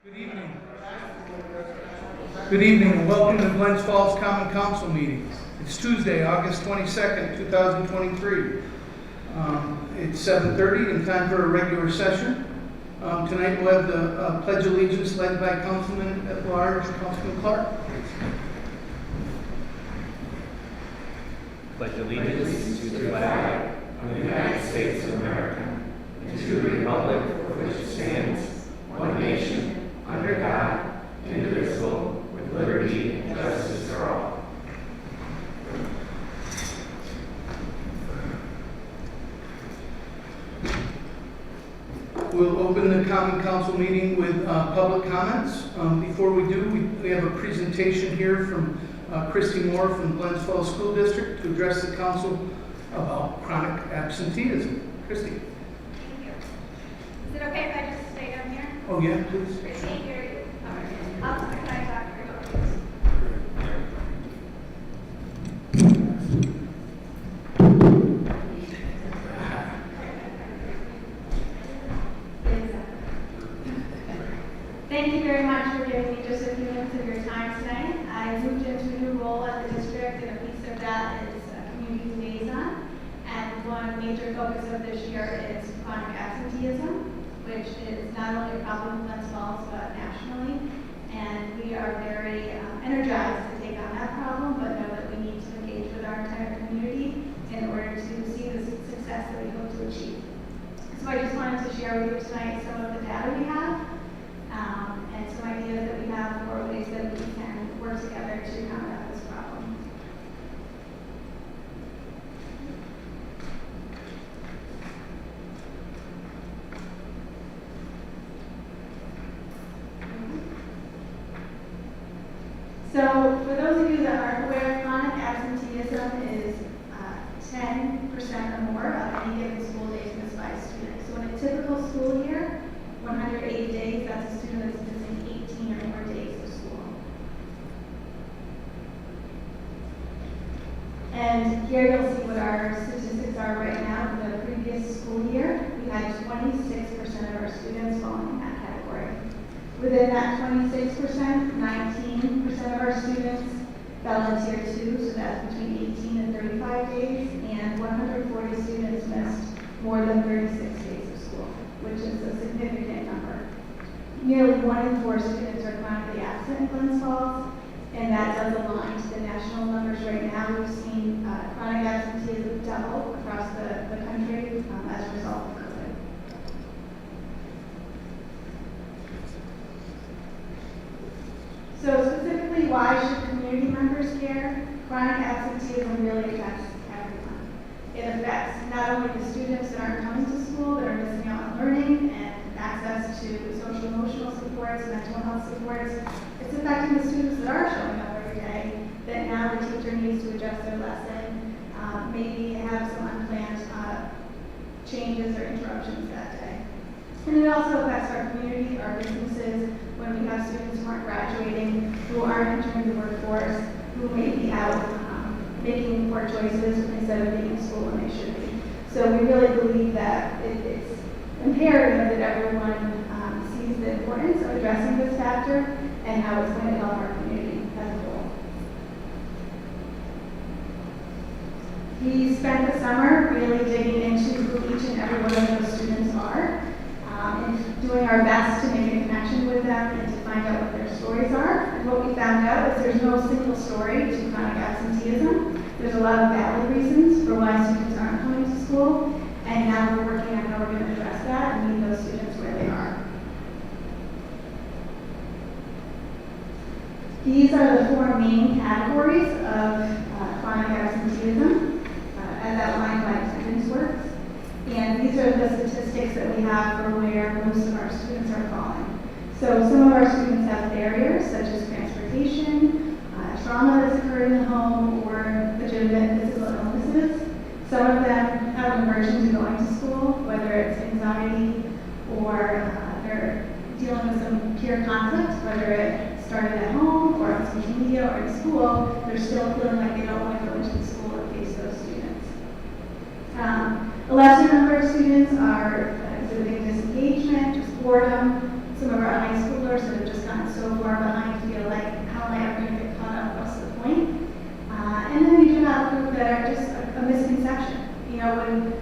Good evening. Good evening and welcome to Glens Falls Common Council meeting. It's Tuesday, August 22nd, 2023. It's 7:30 and time for a regular session. Tonight we'll have the Pledge of Allegiance led by Councilman at Large, Councilman Clark. Pledge allegiance to the flag of the United States of America and to the republic for which it stands, one nation, under God, indivisible, with liberty and justice for all. We'll open the Common Council meeting with public comments. Before we do, we have a presentation here from Christy Moore from Glens Falls School District to address the council about chronic absenteeism. Christy. Thank you. Is it okay if I just stay down here? Oh yeah, please. I can't hear you. All right. Can I talk? Here we go. Thank you very much for giving me just a few minutes of your time tonight. I moved into a new role at the district, and a piece of that is a community liaison. And one major focus of this year is chronic absenteeism, which is not only a problem in Glens Falls, but nationally. And we are very energized to take on that problem, but know that we need to engage with our entire community in order to see the success that we hope to achieve. So I just wanted to share with you tonight some of the data we have, and some ideas that we have for ways that we can work together to combat this problem. So, for those of you that aren't aware, chronic absenteeism is 10% or more of any given school days missed by a student. So, in a typical school year, 180 days, that's a student that's missing 18 or more days of school. And here you'll see what our statistics are right now. For the previous school year, we had 26% of our students falling in that category. Within that 26%, 19% of our students fell in tier 2, so that's between 18 and 35 days, and 140 students missed more than 36 days of school, which is a significant number. Nearly 1 in 4 students are chronically absent in Glens Falls, and that does align to the national numbers right now. We've seen chronic absenteeism double across the country as a result of COVID. So specifically, why should community members care? Chronic absenteeism really affects everyone. It affects not only the students that aren't coming to school, that are missing out on learning and access to social emotional supports, mental health supports. It's affecting the students that are showing up every day, that now the teacher needs to adjust their lesson, maybe have some unplanned changes or interruptions that day. And it also affects our community, our businesses, when we have students who aren't graduating, who aren't entering the workforce, who may be out making poor choices instead of being in school when they should be. So we really believe that it's imperative that everyone sees the importance of addressing this factor and how it's going to help our community as a whole. We spent the summer really digging into who each and every one of those students are, and doing our best to make a connection with them and to find out what their stories are. And what we found out is there's no single story to chronic absenteeism. There's a lot of valid reasons for why students aren't coming to school, and now we're working on how we're going to address that and meet those students where they are. These are the 4 main categories of chronic absenteeism, as outlined by attendance works. And these are the statistics that we have for where most of our students are falling. So some of our students have barriers, such as transportation, trauma that's occurred in the home, or legitimate physical illnesses. Some of them have an aversion to going to school, whether it's anxiety or they're dealing with some peer conflict, whether it started at home or on social media or in school. They're still feeling like they don't want to go into the school or face those students. A lesser number of students are exhibiting disengagement, just boredom. Some of our high schoolers and when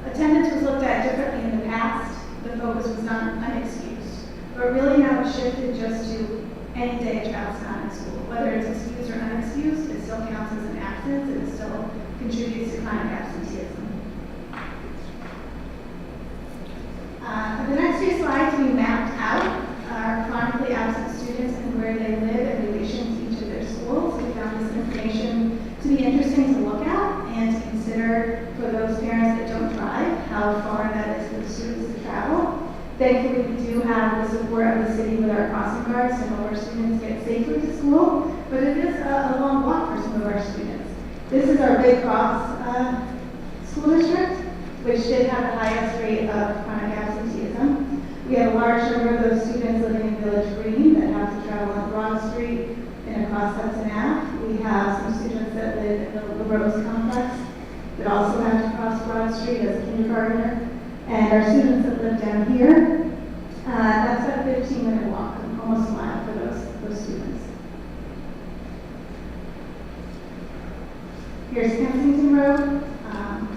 attendance was looked at differently in the past, the focus was not unexcused. But really now it's shifted just to any day a child's not in school. Whether it's excused or unexcused, it still counts as an absence and it still contributes to chronic absenteeism. For the next few slides, we mapped out our chronically absent students and where they live in relation to each of their schools. We found this information to be interesting to look at and to consider for those parents that don't drive, how far that is for the students to travel. Thankfully, we do have the support of the city with our crossing guards to help our students get safely to school, but it is a long walk for some of our students. This is our Big Cross school district, which did have the highest rate of chronic absenteeism. We have a large number of those students living in Village Green that have to travel on Broad Street and across Hudson Ave. We have some students that live in the Rose Complex that also have to cross Broad Street as a kindergartner. And our students that live down here, that's about a 15-minute walk, almost a mile for those students. Here's Kensington Road.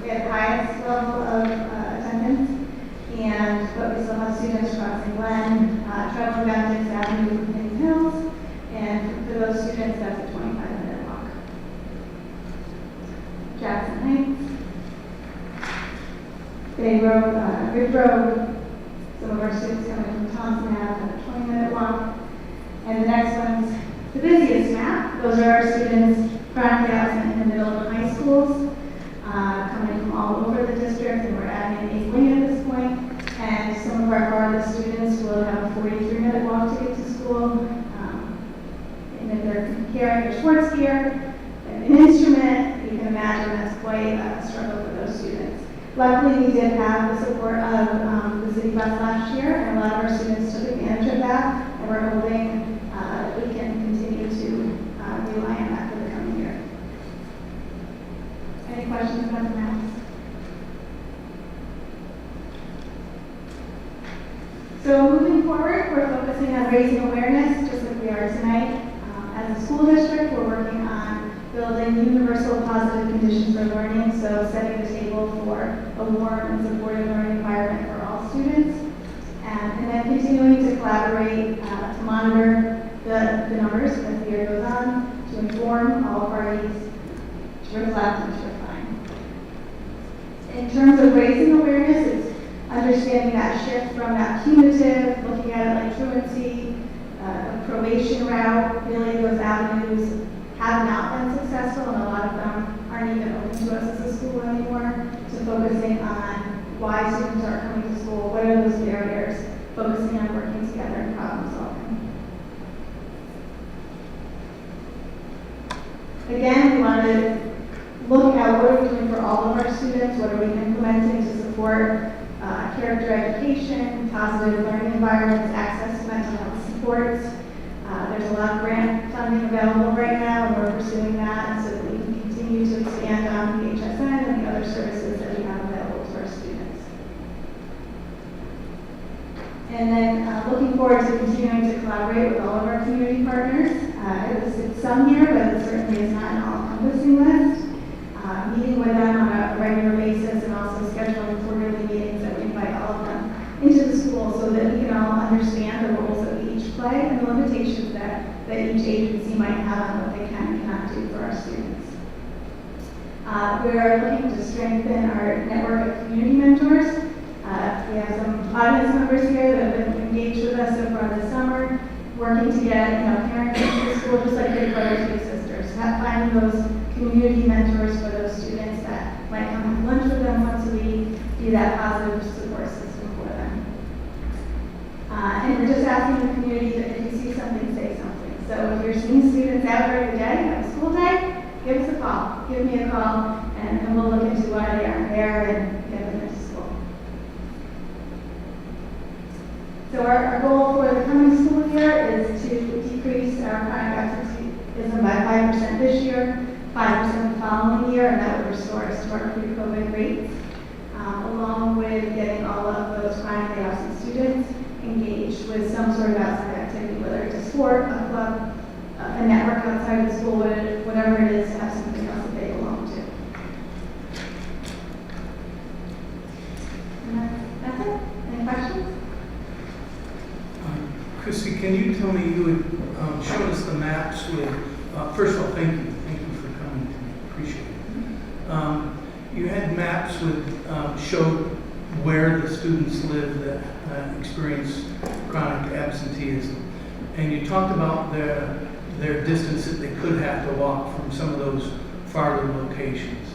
We have the highest level of attendance, but we still have students crossing Glen, traveling down Dix Avenue in Hills, and for those students, that's a 25-minute walk. Jackson Heights. Bay Road, Ridge Road, some of our students coming from Thompson Ave, a 20-minute walk. And the next one's the busiest map. Those are our students chronically absent in the middle and high schools, coming from all over the district, and we're adding an 8th wing at this point. And some of our farthest students will have a 43-minute walk to get to school. And if they're carrying their sports gear, an instrument, you can imagine that's quite a struggle for those students. Luckily, we did have the support of the city bus last year, and a lot of our students took advantage of that, and we're hoping that we can continue to rely on that for the coming year. Any questions about the maps? So moving forward, we're focusing on raising awareness, just like we are tonight. As a school district, we're working on building universal positive conditions for learning, so setting the table for a warm and supportive learning environment for all students, and then continuing to collaborate to monitor the numbers as the year goes on, to inform all parties, to reflect and to refine. In terms of raising awareness, it's understanding that shift from that punitive, looking at it like truancy, a probation route, really those avenues have not been successful, and a lot of them aren't even open to us as a school anymore, to focusing on why students aren't coming to school, what are those barriers, focusing on working together and problem solving. Again, we want to look at what are we doing for all of our students, what are we implementing to support character education, positive learning environments, access to mental health supports. There's a lot of grant funding available right now, and we're pursuing that so that we can continue to expand on the HSN and the other services that we have available to our students. And then looking forward to continuing to collaborate with all of our community partners. It listed some here, but it certainly is not an all-encompassing list. Meeting with them on a regular basis, and also scheduling quarterly meetings that we invite all of them into the school so that we can all understand the roles that we each play and the limitations that each agency might have on what they can and cannot do for our students. We are looking to strengthen our network of community mentors. We have some audience members here that have been engaged with us so far this summer, working to get parents into the school just like big brothers, big sisters, finding those community mentors for those students that might come have lunch with them once a week, be that positive support system for them. And we're just asking the community that if you see something, say something. So if you're seeing students out during the day, on a school day, give us a call. Give me a call, and we'll look into why they aren't there and get them into school. So our goal for the coming school year is to decrease our chronic absenteeism by 5% this year, 5% the following year, and that would restore us to our pre-COVID rates, along with getting all of those chronically absent students engaged with some sort of outside activity, whether it's a sport, a club, a network outside the school, whatever it is, to have something else that they belong to. Christy, can you tell me, you had showed us the maps with, first of all, thank you. Thank you for coming to me. Appreciate it. You had maps with, showed where the students live that experience chronic absenteeism. And you talked about their distance that they could have to walk from some of those farther locations.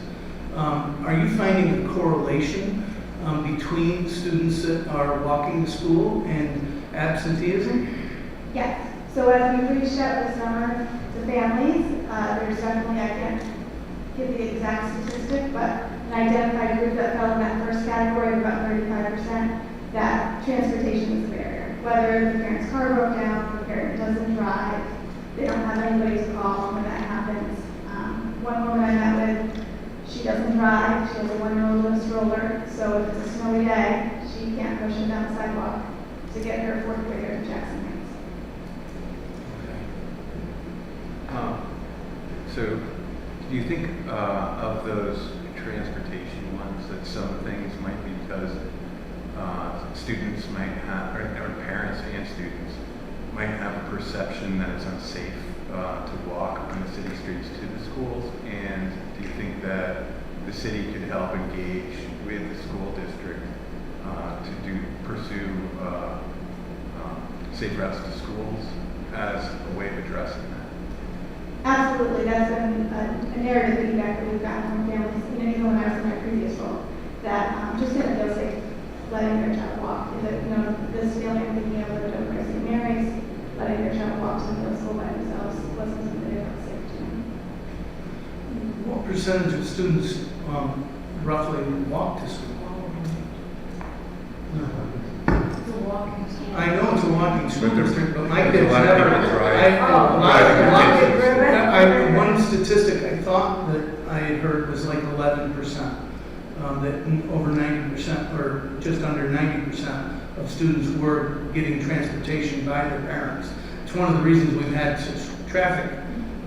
Are you finding a correlation between students that are walking to school and absenteeism? Yes. So as we reached out this summer to families, there's definitely, I can't give the exact statistic, but an identified group that fell in that first category of about 35%, that transportation is a barrier. Whether the parent's car broke down, the parent doesn't drive, they don't have anybody to call when that happens. One woman I met with, she doesn't drive, she has a 1-year-old with a stroller, so if it's a snowy day, she can't push him down the sidewalk to get her 4th grader to Jackson Heights. So, do you think of those transportation ones that some things might be because students might have, or parents and students might have a perception that it's unsafe to walk on the city streets to the schools? And do you think that the city could help engage with the school district to pursue safe routes to schools as a way of addressing that? Absolutely, that's been a narrative feedback that we've gotten from families, even when I was in my previous role, that just didn't feel safe letting their child walk. This family I'm thinking of lived over at St. Mary's, letting their child walk to middle school by themselves wasn't something they felt safe to them. What percentage of students roughly walk to school? I know it's a walking school district, but my kids never. One statistic I thought that I had heard was like 11%, that over 90% or just under 90% of students were getting transportation by their parents. It's one of the reasons we've had such traffic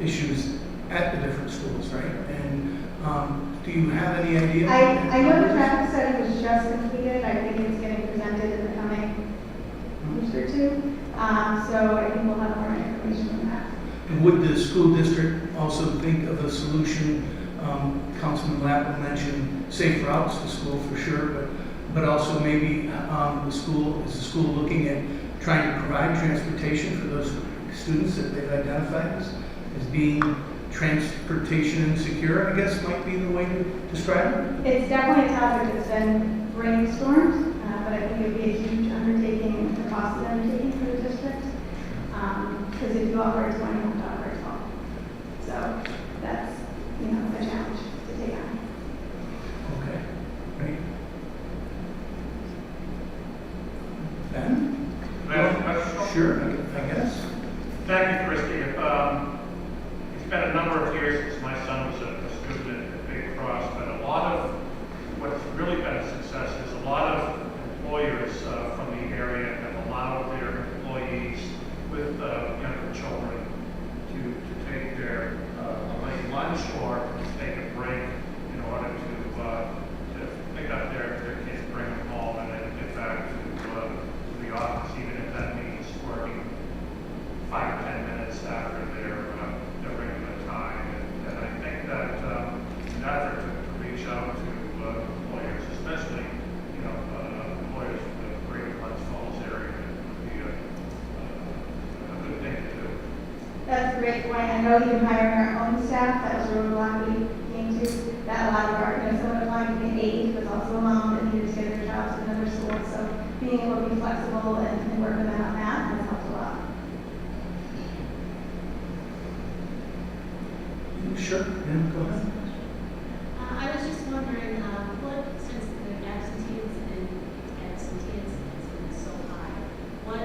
issues at the different schools, right? And do you have any idea? I know the traffic study was just completed. I think it's getting presented in the coming week or two. So I think we'll have more information on that. And would the school district also think of a solution? Councilman Lappin mentioned safe routes to school for sure, but also maybe is the school looking at trying to provide transportation for those students that they've identified as being transportation insecure, I guess might be the way to describe it? It's definitely a topic that's been brainstormed, but I think it would be a huge undertaking, a costly undertaking for the district. Because if you offer it, you have to offer it all. So that's, a challenge to take on. Okay, great. Ben? Sure, I guess. Thank you, Christy. It's been a number of years since my son was a student at Big Cross, but a lot of what's really been a success is a lot of employers from the area have allowed their employees with younger children to take their late lunch or take a break in order to pick up their kids, bring them home, and then get back to the office, even if that means working 5 or 10 minutes after their regular time. And I think that an effort to reach out to employers, especially employers from the greater Glens Falls area, would be a good thing to do. That's a great point. I know even hiring our own staff, that was a roadblock we came to, that a lot of our, someone applying to be an aide was also a mom that needed to get their jobs in another school. So being able to be flexible and work with them on that has helped a lot. Sure, yeah, go ahead. I was just wondering, since the absenteeism is so high, what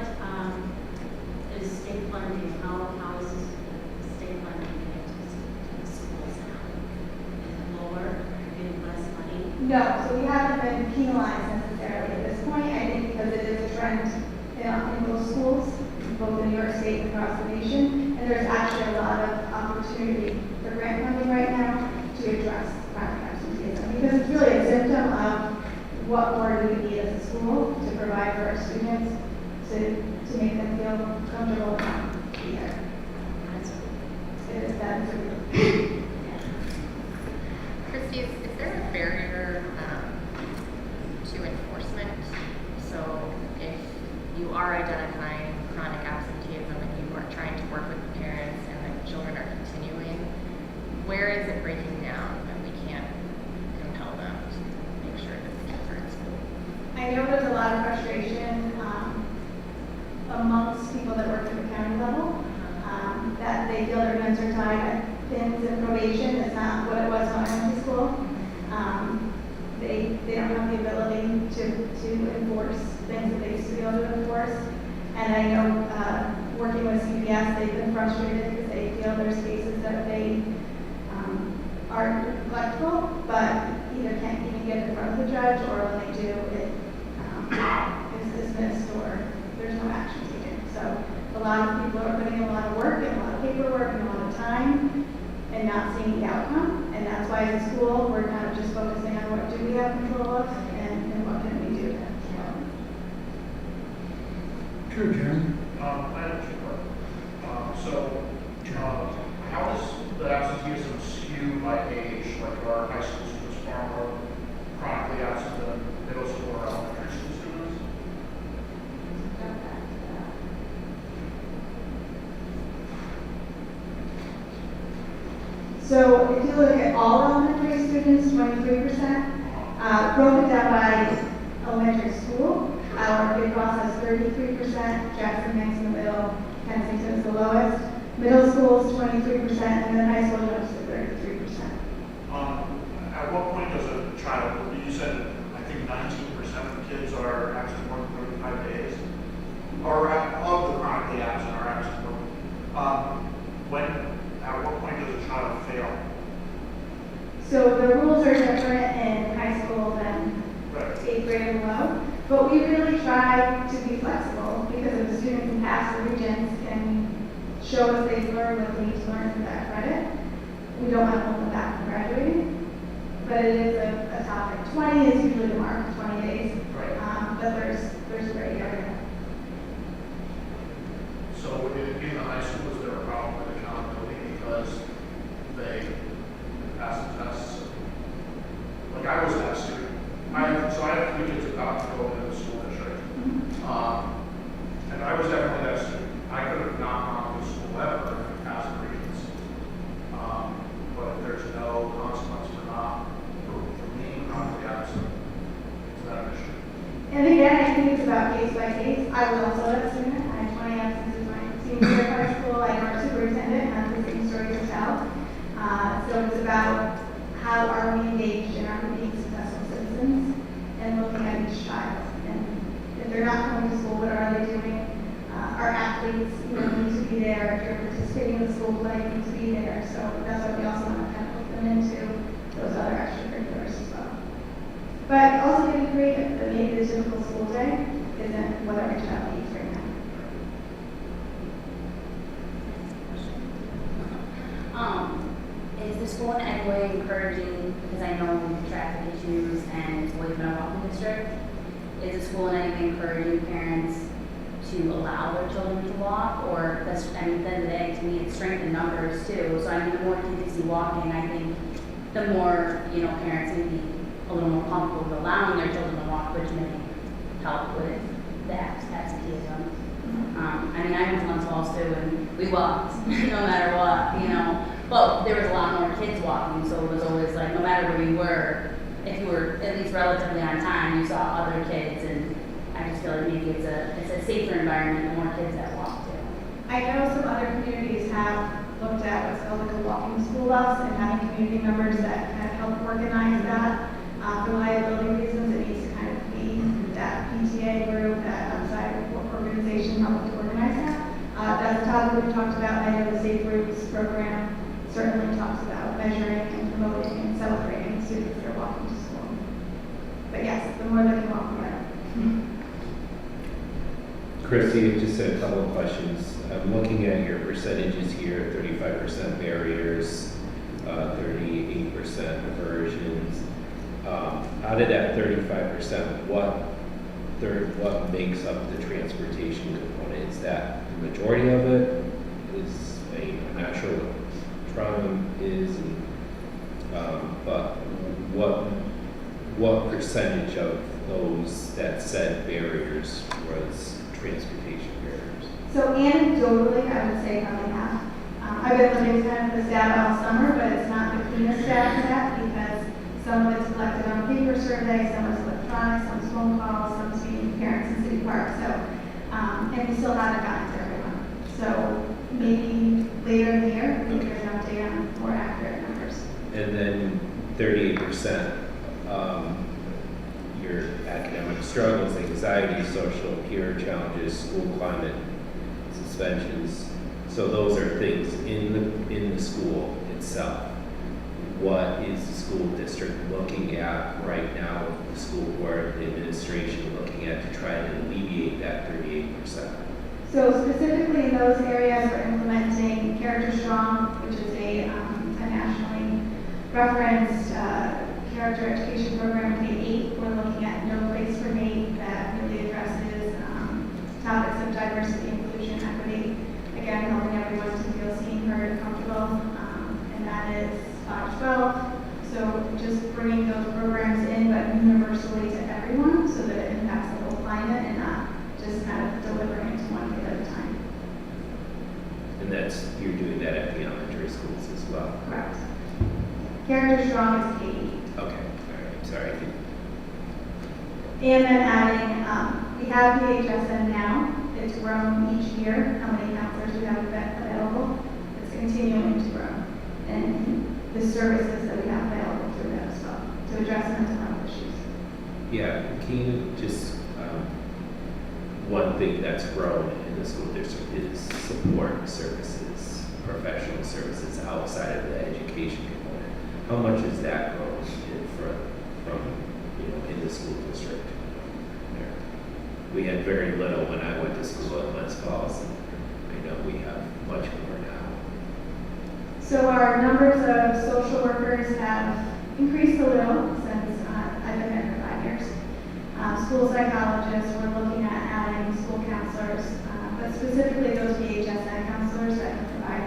is state funding? How is the state funding to the schools now? Is it lower? Are you getting less money? No, so we haven't been penalized necessarily at this point. I think because it is a trend in those schools, both in New York State and across the nation, and there's actually a lot of opportunity for grant funding right now to address chronic absenteeism, because it's really a symptom of what more do we need as a school to provide for our students. to make them feel comfortable enough to be there. It is that important. Christy, is there a barrier to enforcement? So if you are identifying chronic absenteeism and you are trying to work with the parents and the children are continuing, where is it breaking down that we can't compel them to make sure that the kids are in school? I know there's a lot of frustration amongst people that work at the county level, that they feel their hands are tied at pins in probation. It's not what it was when I went to school. They don't have the ability to enforce things that they used to be able to enforce. And I know working with CPS, they've been frustrated because they feel there's cases that they are neglectful, but either can't even get in front of the judge, or when they do, it is dismissed or there's no action taken. So a lot of people are putting in a lot of work and a lot of paperwork and a lot of time and not seeing the outcome. And that's why as a school, we're kind of just focusing on what do we have control of and what can we do. Sure, Jeremy. I have two questions. How does the absenteeism skew by age? Like, are high school students far more chronically absent than middle school or elementary school students? So if you look at all elementary students, 23%, broken down by elementary school, our Big Cross has 33%, Jackson next in the middle, Kensington is the lowest. Middle school is 23%, and then high school jumps to 33%. At what point does a child, you said, I think 19% of kids are absent more than 35 days, or of the chronically absent are absent more. At what point does a child fail? So the rules are different in high school than Right. 8th grade and below, but we really try to be flexible because if a student can pass the regents and show us they've learned what they need to learn for that credit, we don't want to hold them back from graduating. But it is a topic. 20 is usually the mark, 20 days. Right. But there's a gray area. So in the high school, is there a problem with accountability because they pass the tests? Like, I was that student. I have 3 kids about to go into the school district. And I was definitely that student. I could have not gone to school ever and passed the regents. But if there's no consequence for being chronically absent, is that an issue? And again, I think it's about case by case. I was also that student. I had 20 absences my senior year of high school. I was superintendent and had the same story to tell. So it's about how are we engaged and are we being successful citizens and looking at each child. And if they're not coming to school, what are they doing? Our athletes, need to be there. If you're participating in the school play, you need to be there. So that's why we also want to kind of put them into those other extracurriculars as well. But also getting creative. That maybe the typical school day isn't what every child needs right now. Is the school in any way encouraging, because I know traffic issues and it's always been a walking district, is the school in any way encouraging parents to allow their children to walk? Or, that's, at the end of the day, to me, it's strength in numbers too. So the more kids you see walking, I think the more, parents may be a little more comfortable with allowing their children to walk, which may help with the absenteeism. I went to Glens too, and we walked, no matter what, But there was a lot more kids walking, so it was always like, no matter where you were, if you were at least relatively on time, you saw other kids, and I just feel like maybe it's a safer environment, the more kids that walk too. I know some other communities have looked at what's called like a walking school bus and having community members that kind of help organize that. For liability reasons, it needs to kind of be that PTA group, that outside organization helping to organize that. That's a topic we've talked about. I know the Safe Routes program certainly talks about measuring and promoting and celebrating students that are walking to school. But yes, the more they can walk, the better. Christy, just a couple of questions. I'm looking at your percentages here, 35% barriers, 38% aversions. Out of that 35%, what what makes up the transportation component? Is that the majority of it? I'm not sure what Toronto is, but what percentage of those that said barriers was transportation barriers? So anecdotally, I would say probably half. I've been looking kind of this data all summer, but it's not the cleanest data yet because some of it's collected on a paper survey, some is electronic, some is phone calls, some is meeting parents in City Park. So, and we still haven't gotten to everyone. So maybe later in the year, we can get an update on more accurate numbers. And then 38%, your academic struggles, anxiety, social peer challenges, school climate, suspensions. So those are things in the school itself. What is the school district looking at right now, the school board, the administration looking at to try to alleviate that 38%? So specifically in those areas, we're implementing Character Strong, which is a nationally referenced character education program in K-8. We're looking at No Place for Hate that really addresses topics of diversity, inclusion, equity. Again, helping everyone to feel seen, heard, and comfortable. And that is 5-12. So just bringing those programs in, but universally to everyone so that it impacts the whole climate and not just kind of delivering it to one kid at a time. And you're doing that at the elementary schools as well? Correct. Character Strong is K-8. Okay, all right, sorry. And then adding, we have PHSN now. It's grown each year, how many counselors we have available. It's continuing to grow. And the services that we have available through that as well, to address mental health issues. Yeah, can you just, one thing that's grown in the school district is support services, professional services outside of the education component. How much has that grown from in the school district? There. We had very little when I went to school at Glens Falls, and I know we have much more now. So our numbers of social workers have increased a little since I've been there for 5 years. School psychologists, we're looking at adding school counselors, but specifically those PHSN counselors that can provide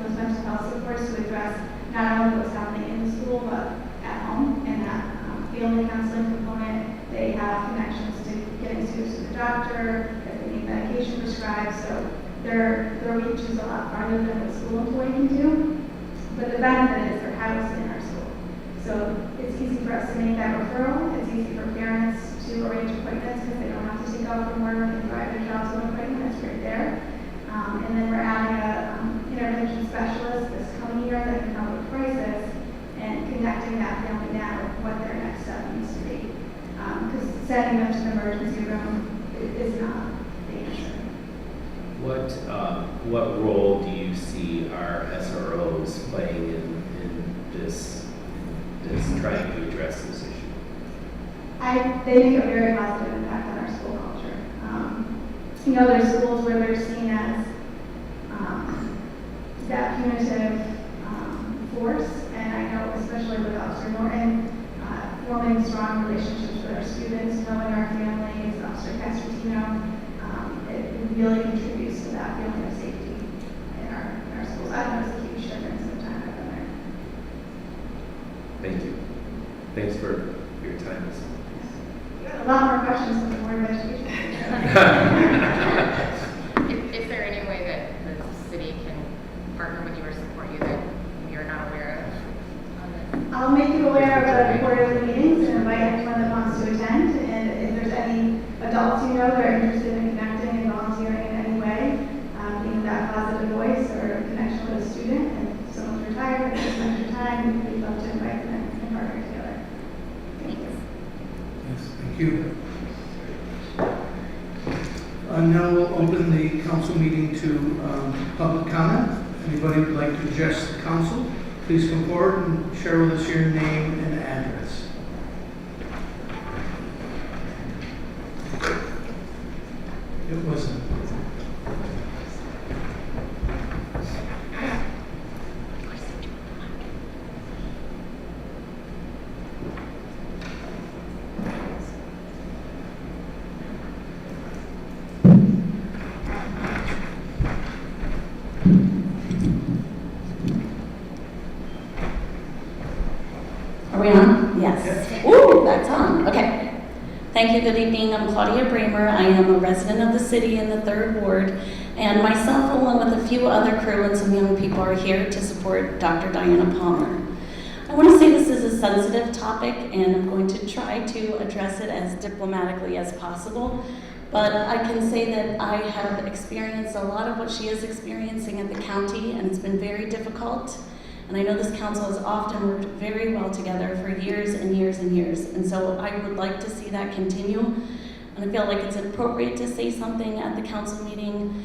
those mental health supports to address not only what's happening in the school, but at home. And that family counseling component, they have connections to getting students to the doctor, if they need medication prescribed. So their reach is a lot farther than what a school employee can do. But the benefit is they're housed in our school. So it's easy for us to make that referral. It's easy for parents to arrange appointments because they don't have to take off from work and drive their child to an appointment. It's right there. And then we're adding an intervention specialist this coming year that can help with crisis and connecting that family now with what their next step needs to be. Because sending them to the emergency room is not the answer. What role do you see our SROs playing in this trying to address this issue? They make a very positive impact on our school culture. There's schools where they're seen as that punitive force, and I know especially with Officer Norton, forming strong relationships with our students, knowing our families, Officer Castertino, it really contributes to that feeling of safety in our schools. I've noticed a huge difference in the time I've been there. Thank you. Thanks for your time this morning. A lot more questions from the Board of Education. Is there any way that the city can partner with you or support you that you're not aware of on this? I'll make you aware of the quarterly meetings and invite anyone that wants to attend. And if there's any adults you know that are interested in connecting and volunteering in any way, being that positive voice or a connection with a student, and if someone's retired and has extra time, we'd love to invite them and partner together. Thanks. Yes, thank you. Now we'll open the council meeting to public comment. Anybody would like to address the council, please come forward and share with us your name and address. It wasn't. Are we on? Yes. Ooh, that's on. Okay. Thank you. Good evening. I'm Claudia Bramer. I am a resident of the city in the 3rd Ward, and myself, along with a few other crew and some young people, are here to support Dr. Diana Palmer. I want to say this is a sensitive topic, and I'm going to try to address it as diplomatically as possible. But I can say that I have experienced a lot of what she is experiencing at the county, and it's been very difficult. And I know this council has often worked very well together for years and years and years. And so I would like to see that continue. And I feel like it's appropriate to say something at the council meeting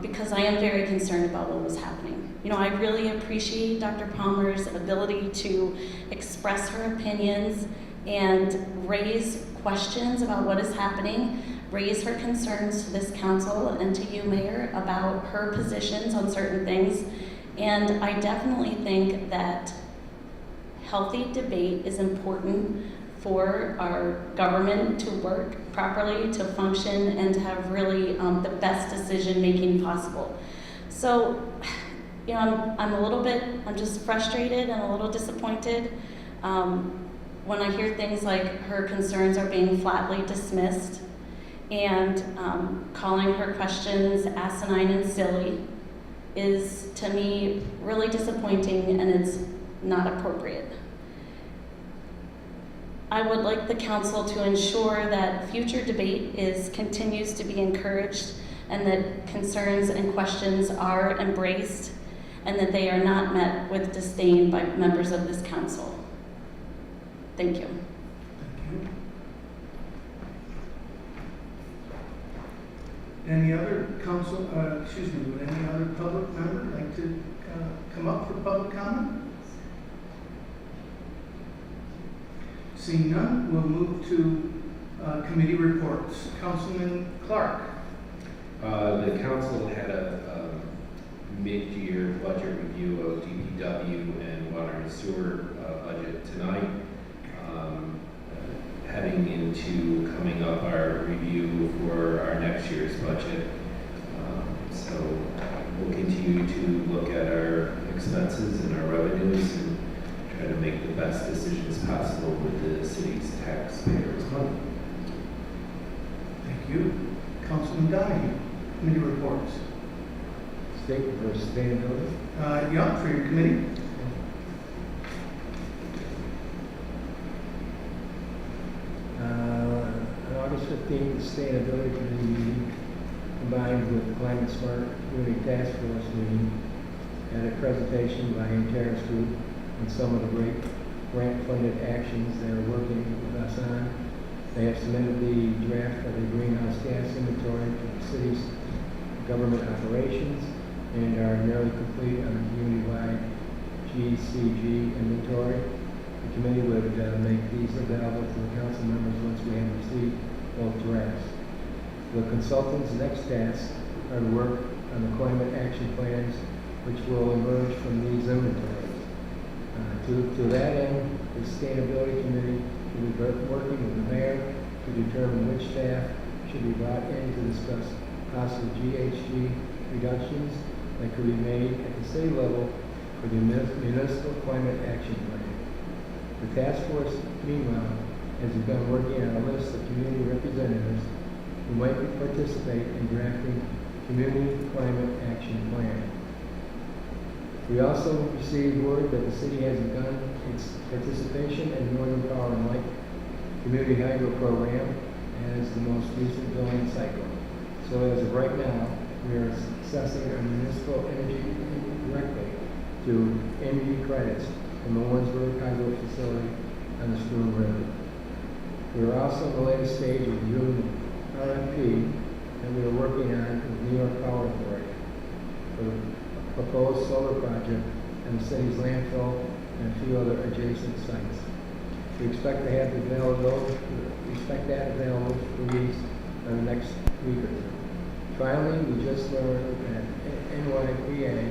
because I am very concerned about what was happening. You know, I really appreciate Dr. Palmer's ability to express her opinions and raise questions about what is happening, raise her concerns to this council and to you, Mayor, about her positions on certain things. And I definitely think that healthy debate is important for our government to work properly, to function, and to have really the best decision-making possible. So, you know, I'm just frustrated and a little disappointed when I hear things like her concerns are being flatly dismissed and calling her questions asinine and silly is, to me, really disappointing, and it's not appropriate. I would like the council to ensure that future debate continues to be encouraged and that concerns and questions are embraced and that they are not met with disdain by members of this council. Thank you. Thank you. Any other would any other public member like to come up for public comment? Seeing none, we'll move to committee reports. Councilman Clark. The council had a mid-year budget review of DPW and water and sewer budget tonight. Heading into coming up our review for our next year's budget. So we'll continue to look at our expenses and our revenues and try to make the best decisions possible with the city's taxpayers' money. Thank you. Councilman Donahue, committee reports. Statement for sustainability. Yeah, for your committee. August 15th, Sustainability Committee meeting combined with Climate Smart Community Task Force meeting and a presentation by Terrace Group on some of the great grant-funded actions they're working with us on. They have submitted the draft of the greenhouse gas inventory to the city's government operations and are nearly complete on a community-wide GCG inventory. The committee would make these available to the council members once we have received both drafts. The consultants' next tasks are to work on the climate action plans which will emerge from these inventories. To that end, the Sustainability Committee will be working with the mayor to determine which staff should be brought in to discuss possible GHG reductions that could be made at the city level for the municipal climate action plan. The task force, meanwhile, has begun working on a list of community representatives who might participate in drafting community climate action plan. We also received word that the city has begun its participation in Northern Power and Light Community Hydro Program as the most recent billing cycle. So as of right now, we are accessing our municipal energy directly through energy credits from the Warrensburg Hydro Facility on the Spoon River. We are also in the latest stage of reviewing the RFP that we are working on with New York Power Authority for the proposed solar project and the city's landfill and a few other adjacent sites. We expect to have that available for use in the next week or two. Finally, we just learned at NYPA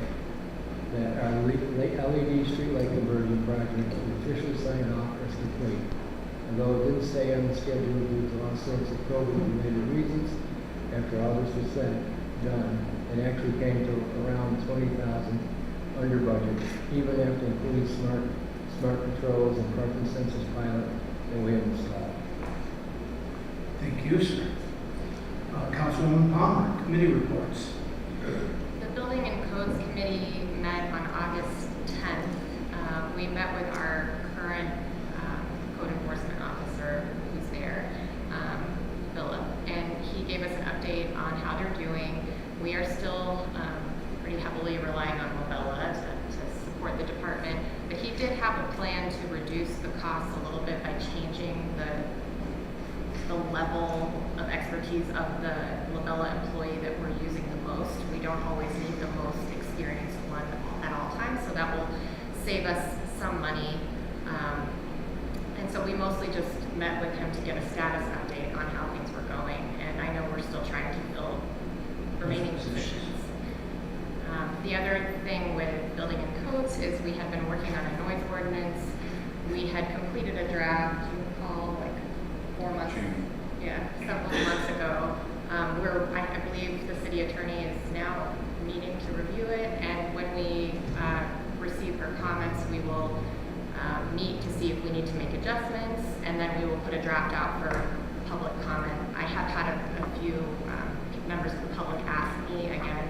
that our LED streetlight conversion project was officially signed off as complete. Although it didn't stay on the schedule due to all sorts of COVID-related reasons, after August was set, done, and actually came to around 20,000 under budget, even after including smart controls and parking sensors pilot that we have installed. Thank you, sir. Councilwoman Palmer, committee reports. The Building and Codes Committee met on August 10th. We met with our current code enforcement officer who's there, Philip, and he gave us an update on how they're doing. We are still pretty heavily relying on Mobella to support the department, but he did have a plan to reduce the costs a little bit by changing the level of expertise of the Labella employee that we're using the most. We don't always need the most experienced one at all times, so that will save us some money. And so we mostly just met with him to get a status update on how things were going, and I know we're still trying to fill remaining positions. The other thing with building and codes is we had been working on a noise ordinance. We had completed a draft, you recall, like 4 months, several months ago, where I believe the city attorney is now meeting to review it, and when we receive her comments, we will meet to see if we need to make adjustments, and then we will put a draft out for public comment. I have had a few members of the public ask me again,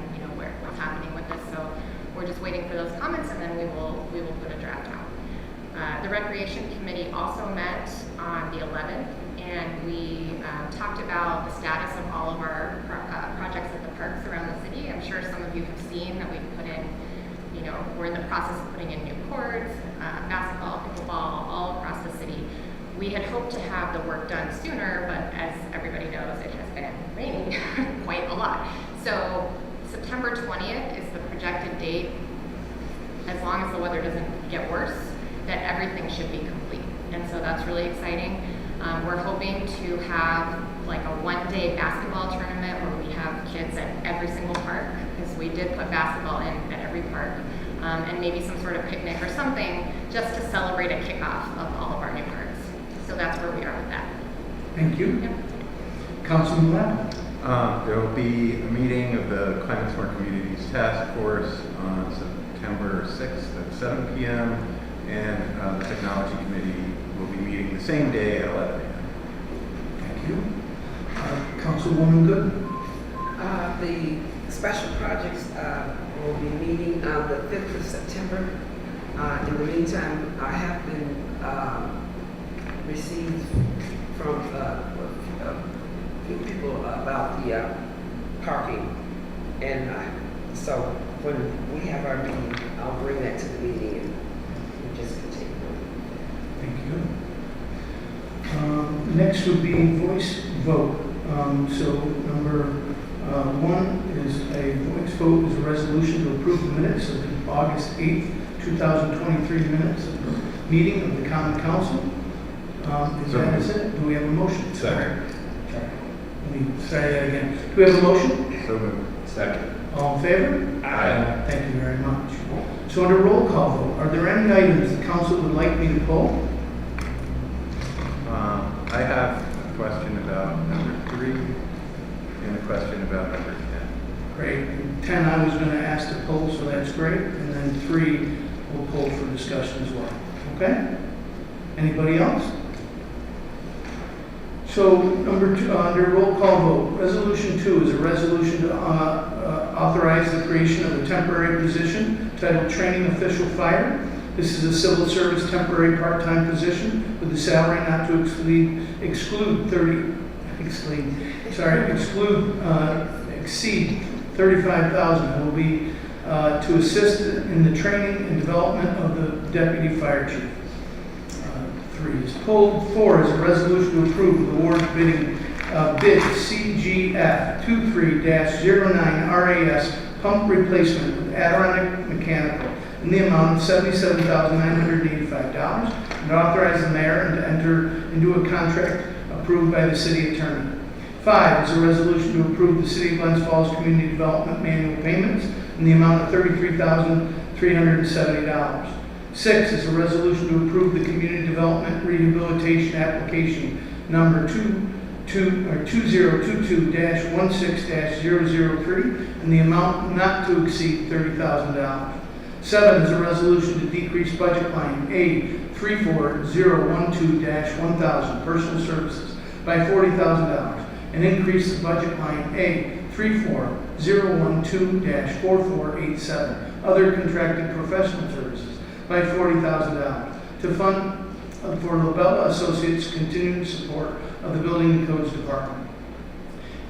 what's happening with this, so we're just waiting for those comments, and then we will put a draft out. The Recreation Committee also met on the 11th, and we talked about the status of all of our projects at the parks around the city. I'm sure some of you have seen that we've put in, we're in the process of putting in new courts, basketball, pickleball, all across the city. We had hoped to have the work done sooner, but as everybody knows, it has been raining quite a lot. So September 20th is the projected date, as long as the weather doesn't get worse, that everything should be complete. And so that's really exciting. We're hoping to have like a one-day basketball tournament where we have kids at every single park, because we did put basketball in at every park, and maybe some sort of picnic or something just to celebrate a kickoff of all of our new parks. So that's where we are with that. Thank you. Yep. Councilman Lapp. There will be a meeting of the Climate Smart Communities Task Force on September 6th at 7 p.m. and the Technology Committee will be meeting the same day at 11 a.m. Thank you. Councilwoman Good. The special projects will be meeting on the 5th of September. In the meantime, I have been received from a few people about the parking, and so when we have our meeting, I'll bring that to the meeting and we'll just continue. Thank you. Next would be voice vote. So number 1 is a voice vote, is a resolution to approve the minutes of the August 8th, 2023 minutes of the meeting of the Common Council. Is it? Do we have a motion? Second. Let me say that again. Do we have a motion? So moved. Second. All in favor? Aye. Thank you very much. So under roll call vote, are there any items the council would like me to pull? I have a question about number 3 and a question about number 10. Great. 10 I was going to ask to pull, so that's great. And then 3 we'll pull for discussion as well. Okay? Anybody else? So number 2, under roll call vote, resolution 2 is a resolution to authorize the creation of a temporary position titled Training Official Fire. This is a civil service temporary part-time position with a salary not to exceed $35,000. It will be to assist in the training and development of the deputy fire chief. 3 is pulled. 4 is a resolution to approve the award bidding bid CGF 23-09 RAS pump replacement with Adirondack Mechanical in the amount of $77,985, and authorize the mayor to enter into a contract approved by the city attorney. 5 is a resolution to approve the City of Glens Falls Community Development manual payments in the amount of $33,370. 6 is a resolution to approve the Community Development Rehabilitation Application number 2022-16-003 in the amount not to exceed $30,000. 7 is a resolution to decrease budget line A34012-1000 personal services by $40,000 and increase the budget line A34012-4487 other contracted professional services by $40,000 to fund for Lobella Associates continued support of the Building and Codes Department.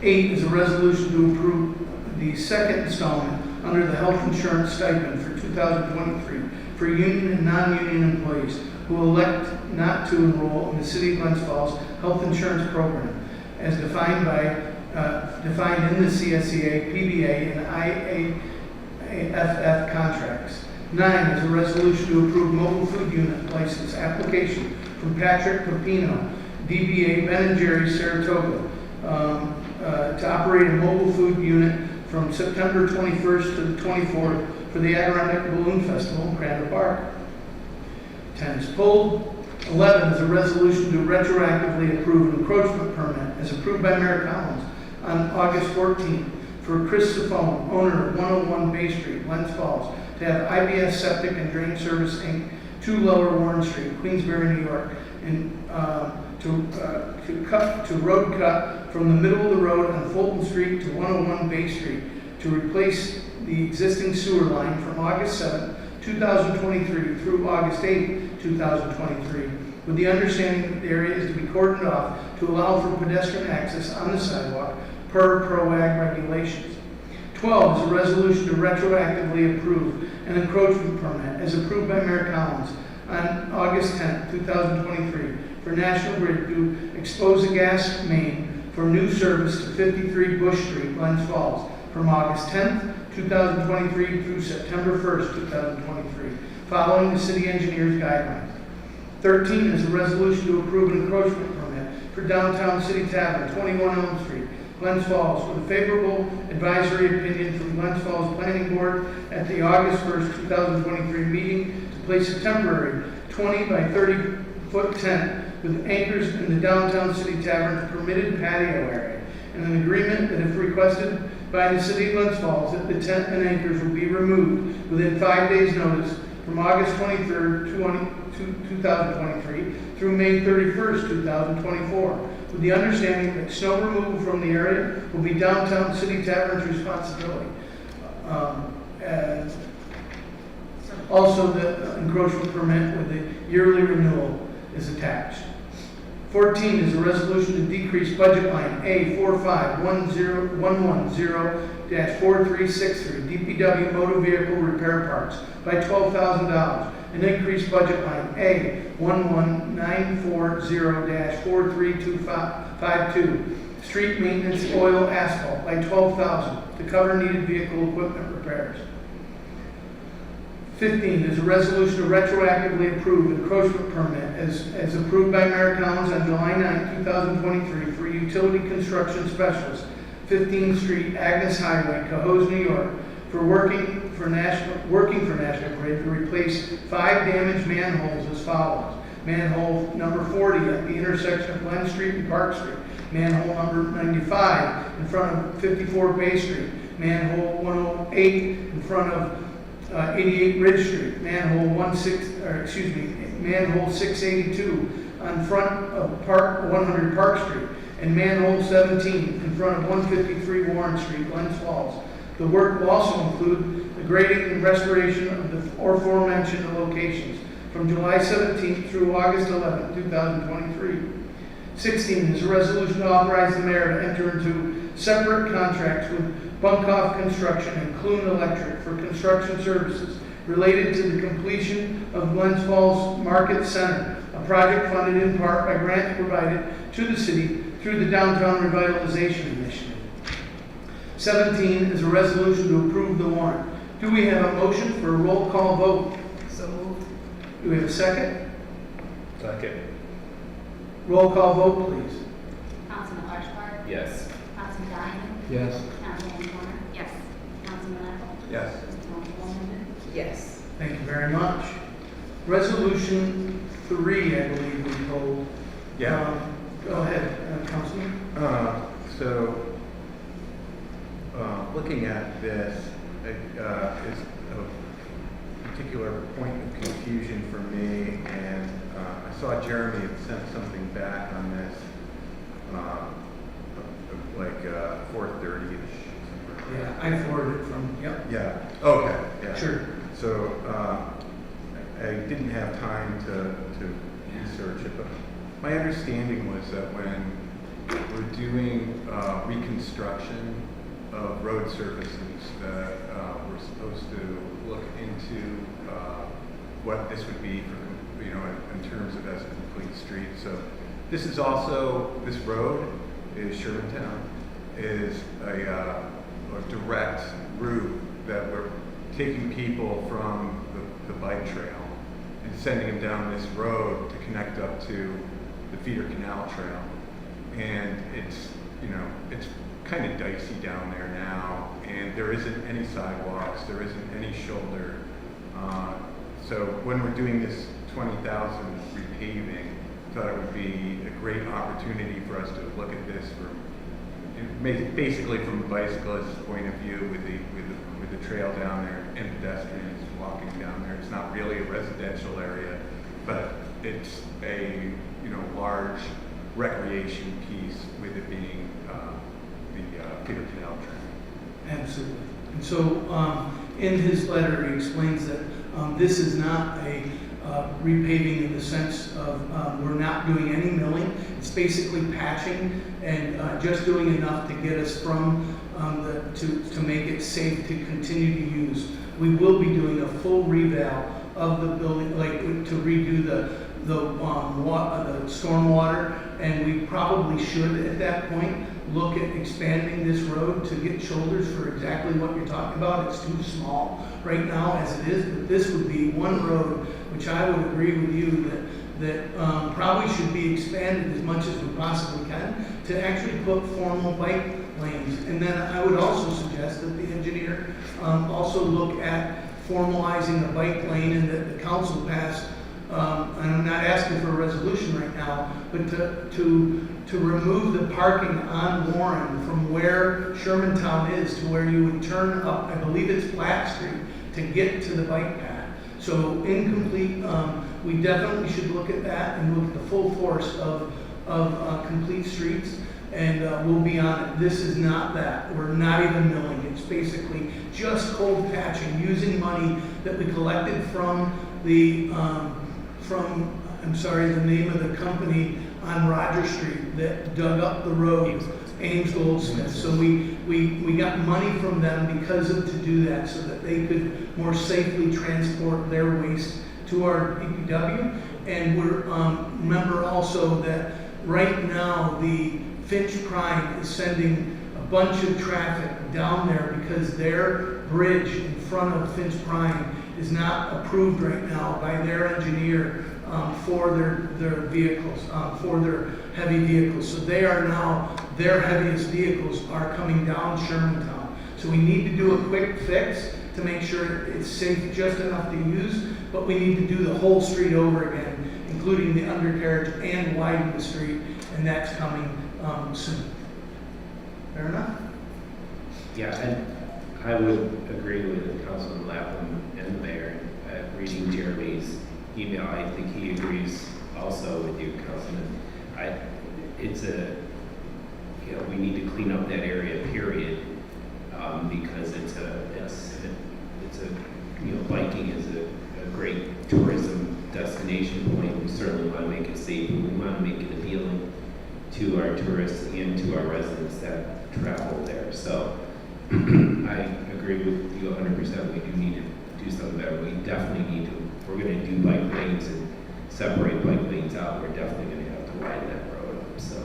8 is a resolution to approve the second installment under the health insurance stipend for 2023 for union and non-union employees who elect not to enroll in the City of Glens Falls health insurance program as defined in the CSEA, PBA, and IAFF contracts. 9 is a resolution to approve mobile food unit license application from Patrick Pepino, DBA Ben & Jerry's Saratoga, to operate a mobile food unit from September 21st to the 24th for the Adirondack Balloon Festival in Crandall Park. 10 is pulled. 11 is a resolution to retroactively approve an encroachment permit as approved by Mayor Collins on August 14th for Chris Safone, owner of 101 Bay Street, Glens Falls, to have IBS Septic and Drain Service Inc., 2 Lower Warren Street, Queensbury, New York, and to road cut from the middle of the road on Fulton Street to 101 Bay Street to replace the existing sewer line from August 7, 2023 through August 8, 2023, with the understanding that the area is to be cordoned off to allow for pedestrian access on the sidewalk per PROAG regulations. 12 is a resolution to retroactively approve an encroachment permit as approved by Mayor Collins on August 10, 2023 for National Grid to expose a gas main for new service to 53 Bush Street, Glens Falls from August 10, 2023 through September 1st, 2023, following the city engineer's guidelines. 13 is a resolution to approve an encroachment permit for Downtown City Tavern, 21 Elm Street, Glens Falls, with a favorable advisory opinion from Glens Falls Planning Board at the August 1st, 2023 meeting to place a temporary 20 by 30 foot tent with anchors in the Downtown City Tavern's permitted patio area, and an agreement that if requested by the City of Glens Falls that the tent and anchors will be removed within 5 days' notice from August 23rd, 2023 through May 31st, 2024, with the understanding that snow removal from the area will be Downtown City Tavern's responsibility. And also, the encroachment permit with the yearly renewal is attached. 14 is a resolution to decrease budget line A45110-4363 DPW motor vehicle repair parts by $12,000 and increase budget line A11940-4352 street maintenance oil asphalt by $12,000 to cover needed vehicle equipment repairs. 15 is a resolution to retroactively approve encroachment permit as approved by Mayor Collins on July 9, 2023 for utility construction specialist, 15th Street, Agnes Highway, Cohoes, New York, for working for National Grid to replace 5 damaged manholes as follows. Manhole number 40 at the intersection of Glen Street and Park Street. Manhole number 95 in front of 54 Bay Street. Manhole 108 in front of 88 Ridge Street, manhole 682 on front of 100 Park Street, and manhole 17 in front of 153 Warren Street, Glens Falls. The work will also include the grading and restoration of the aforementioned locations from July 17th through August 11th, 2023. 16 is a resolution to authorize the mayor to enter into separate contracts with Bunkoff Construction and Clune Electric for construction services related to the completion of Glens Falls Market Center, a project funded in part by grants provided to the city through the Downtown Revitalization Initiative. 17 is a resolution to approve the warrant. Do we have a motion for a roll call vote? So moved. Do we have a second? Second. Roll call vote, please. Councilman Archibald? Yes. Councilman Diamond? Yes. Councilman Corner? Yes. Councilman Apple? Yes. Councilwoman? Yes. Thank you very much. Resolution 3, I believe we told. Yeah. Go ahead, Councilman. Looking at this is a particular point of confusion for me, and I saw Jeremy had sent something back on this, like 4:30-ish. Yeah, I forwarded it from, yep. Yeah, okay, yeah. Sure. So I didn't have time to research it, but my understanding was that when we're doing reconstruction of road surfaces, that we're supposed to look into what this would be for, in terms of as a complete street. So this is also, this road is Shermantown, is a direct route that we're taking people from the bike trail and sending them down this road to connect up to the feeder canal trail. And it's, it's kind of dicey down there now, and there isn't any sidewalks, there isn't any shoulder. So when we're doing this 20,000 repaving, thought it would be a great opportunity for us to look at this basically from a bicyclist's point of view, with the trail down there and pedestrians walking down there. It's not really a residential area, but it's a large recreation piece, with it being the feeder canal trail. Absolutely. And so in his letter, he explains that this is not a repaving in the sense of we're not doing any milling. It's basically patching and just doing enough to get us from to make it safe to continue to use. We will be doing a full reval of the building, like to redo the stormwater, and we probably should at that point look at expanding this road to get shoulders for exactly what you're talking about. It's too small right now as it is, but this would be one road which I would agree with you that probably should be expanded as much as we possibly can to actually put formal bike lanes. And then I would also suggest that the engineer also look at formalizing a bike lane, and that the council pass, and I'm not asking for a resolution right now, but to remove the parking on Warren from where Shermantown is to where you would turn up, I believe it's Platt Street, to get to the bike path. So incomplete, we definitely should look at that and look at the full force of complete streets, and we'll be on it. This is not that. We're not even milling. It's basically just cold patching, using money that we collected from the, I'm sorry, the name of the company on Roger Street that dug up the road, Ames Goldsmith. So we got money from them because of to do that, so that they could more safely transport their waste to our DPW. And we're remember also that right now the Finch Prime is sending a bunch of traffic down there because their bridge in front of Finch Prime is not approved right now by their engineer for their vehicles, for their heavy vehicles. So they are now, their heaviest vehicles are coming down Shermantown. So we need to do a quick fix to make sure it's safe just enough to use, but we need to do the whole street over again, including the undercarriage, and widen the street, and that's coming soon. Fair enough? Yeah, and I would agree with Councilman Lapham and the mayor. Reading Jeremy's email, I think he agrees also with you, Councilman. We need to clean up that area, period, because biking is a great tourism destination point. We certainly want to make it safe, and we want to make it appealing to our tourists and to our residents that travel there. So I agree with you 100%. We do need to do something better. We definitely need to, if we're going to do bike lanes and separate bike lanes out, we're definitely going to have to widen that road up. So,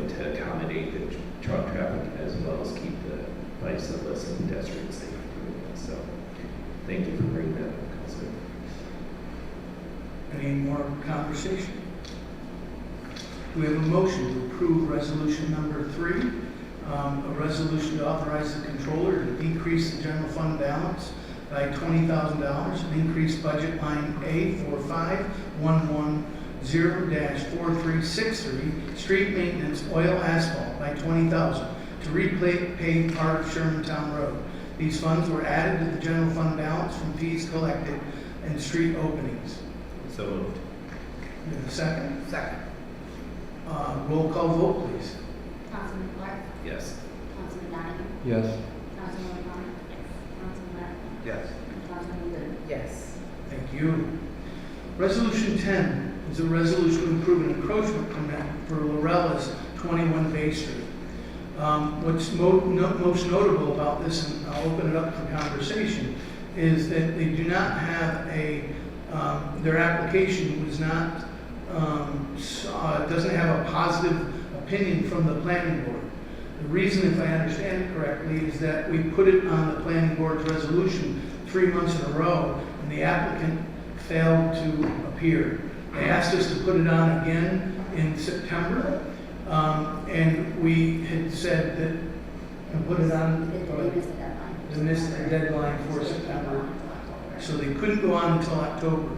to accommodate the truck traffic as well as keep the bicyclists and pedestrians safe. So, thank you for bringing that up, Councilman. Any more conversation? We have a motion to approve resolution number 3, a resolution to authorize the controller to decrease the general fund balance by $20,000 and increase budget line A4511 0-4363, street maintenance, oil asphalt by $20,000 to repave part of Shermantown Road. These funds were added to the general fund balance from fees collected and street openings. So moved. You have a second? Second. Roll call vote, please. Councilman Clark, Yes. Councilman Donahue, Yes. Councilman McCollum, Councilman Radcliffe, Yes. and Councilman Good. Yes. Thank you. Resolution 10 is a resolution to approve an encroachment permit for Lorella's 21 Bay Street. What's most notable about this, and I'll open it up for conversation, is that they do not have their application was not, doesn't have a positive opinion from the planning board. The reason, if I understand it correctly, is that we put it on the planning board's resolution 3 months in a row, and the applicant failed to appear. They asked us to put it on again in September, and we had said that, and put it on, They missed the deadline. they missed the deadline for September, so they couldn't go on until October.